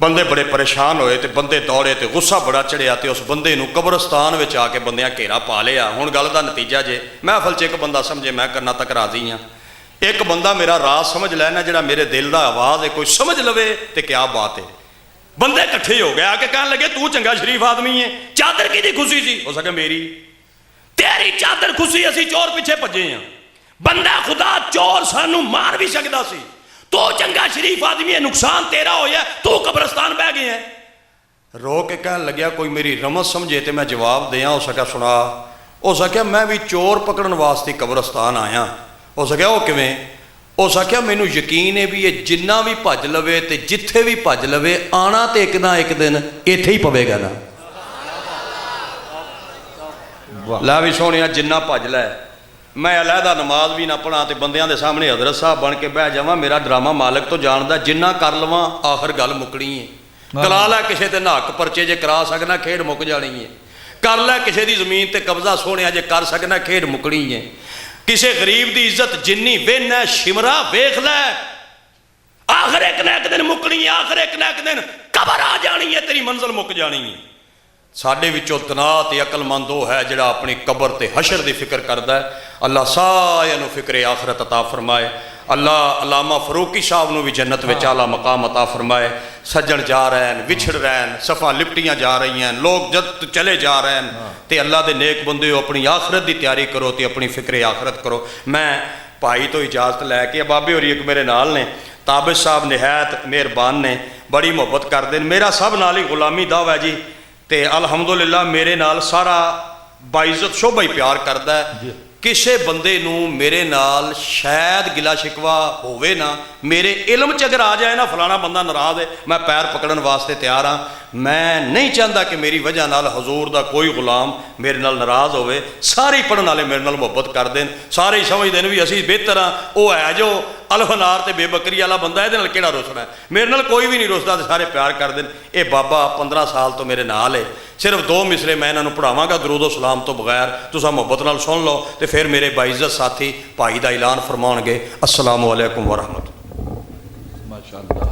Speaker 3: बंदे बड़े परेशान होए तो बंदे दौड़े तो गुस्सा बड़ा चढ़िया तो उस बंदे नूं कब्रस्तान विच आके बंदियां घेरा पा लिया। हुण गल दा नतीजा जे महफल च एक बंदा समझे मैं करना तक राजी हाँ, एक बंदा मेरा राज समझ लैना जिहड़ा मेरे दिल का आवाज़ है कोई समझ लवे तो क्या बात है। बंदे इकट्ठे हो गए आके कहने लगे तू चंगा शरीफ आदमी है, चादर की खुशी सी? हो सके मेरी तेरी चादर खुशी, असी चोर पिछे भजे हाँ। बंदा खुदा चोर सानू मार भी सकता सी, तू चंगा शरीफ आदमी है, नुकसान तेरा होया, तू कब्रस्तान बह गया है। रो के कहन लग्या कोई मेरी रमज समझे तो मैं जवाब दिया। हो सका सुना, हो सके मैं भी चोर पकड़न वास्ते कब्रस्तान आया। हो सकिया वो किवें? हो सकिया मैनू यकीन है भी ये जिन्ना भी भज लवे तो जिथे भी भज लवे आना तो एक ना एक दिन इत्थे ही पवेगा ना। ला भी सोनिया जिन्ना भज लै, मैं अलहदा नमाज भी ना पढ़ा तो बंदियां दे सामने हजरत साहब बन के बह जावां, मेरा ड्रामा मालक तो जानदा जिन्ना कर लवां आखिर गल मुकनी है। करा लै किसी ते हक परचे जे करा सकना खेड मुक जानी है, कर लै किसी की जमीन ते कब्जा सोनिया जे कर सकना खेड मुकनी है। किसी गरीब की इज्जत जिन्नी वेन है शिमरा वेख लै, आखिर एक ना एक दिन मुकनी है, आखिर एक ना एक दिन कबर आ जानी है, तेरी मंजिल मुक जानी है। साडे विचों तना ते अकलमंद वो है जिहड़ा अपनी कबर ते हशर की फिक्र करता है। अल्लाह सारिआं नूं फिक्रे आखरत अता फरमाए। अल्लाह अलामा फरूकी साहब ਨੂੰ भी जन्नत ਵਿੱਚ आला मकाम अता फरमाए। सज्जन जा रहे हैं, विछड़ रहे हैं, सफ़ा लिपटियाँ जा रही हैं, लोग जद चले जा रहे हैं। तो अल्लाह के नेक बंदे अपनी आखरत की तैयारी करो, तो अपनी फिक्रे आखरत करो। मैं भाई तो इजाज़त लैके बाबे होरी एक मेरे नाल ने, ताबिश साहब निहायत मेहरबान ने, बड़ी मुहब्बत करते हैं। मेरा सब नाल ही गुलामी दाव है जी, तो अलहमदुलिल्लाह मेरे नाल सारा बाइज़त शोभा ही प्यार करता है। किसी बंदे नूं मेरे नाल शायद गिला शिकवा होवे ना, मेरे इलम च अगर आ जाए ना फलाना बंदा नाराज़ है, मैं पैर पकड़न वास्ते तैयार हाँ। मैं नहीं चाहता कि मेरी वजह नाल हजूर दा कोई गुलाम मेरे नाल नाराज़ होवे। सारे पढ़न वाले मेरे नाल मुहब्बत करते हैं, सारे समझते हैं भी असी बेहतर हाँ। वो है जो अलफनार ते बेबकरी वाला बंदा, ये नाल केड़ा रुसना है, मेरे नाल कोई भी नहीं रुसदा, सारे प्यार करते हैं। ये बाबा 15 साल तो मेरे नाल है। सिर्फ 2 मिसरे मैं इन्हों पढ़ावांगा दरूदो सलाम तो बगैर, तुसा मुहब्बत नाल सुन लो, तो फिर मेरे बाइज़त साथी भाई का ऐलान फरमाउणगे। अस्सलामु अलैकुम व रहमतुल्लाह।
Speaker 1: माशाअल्लाह।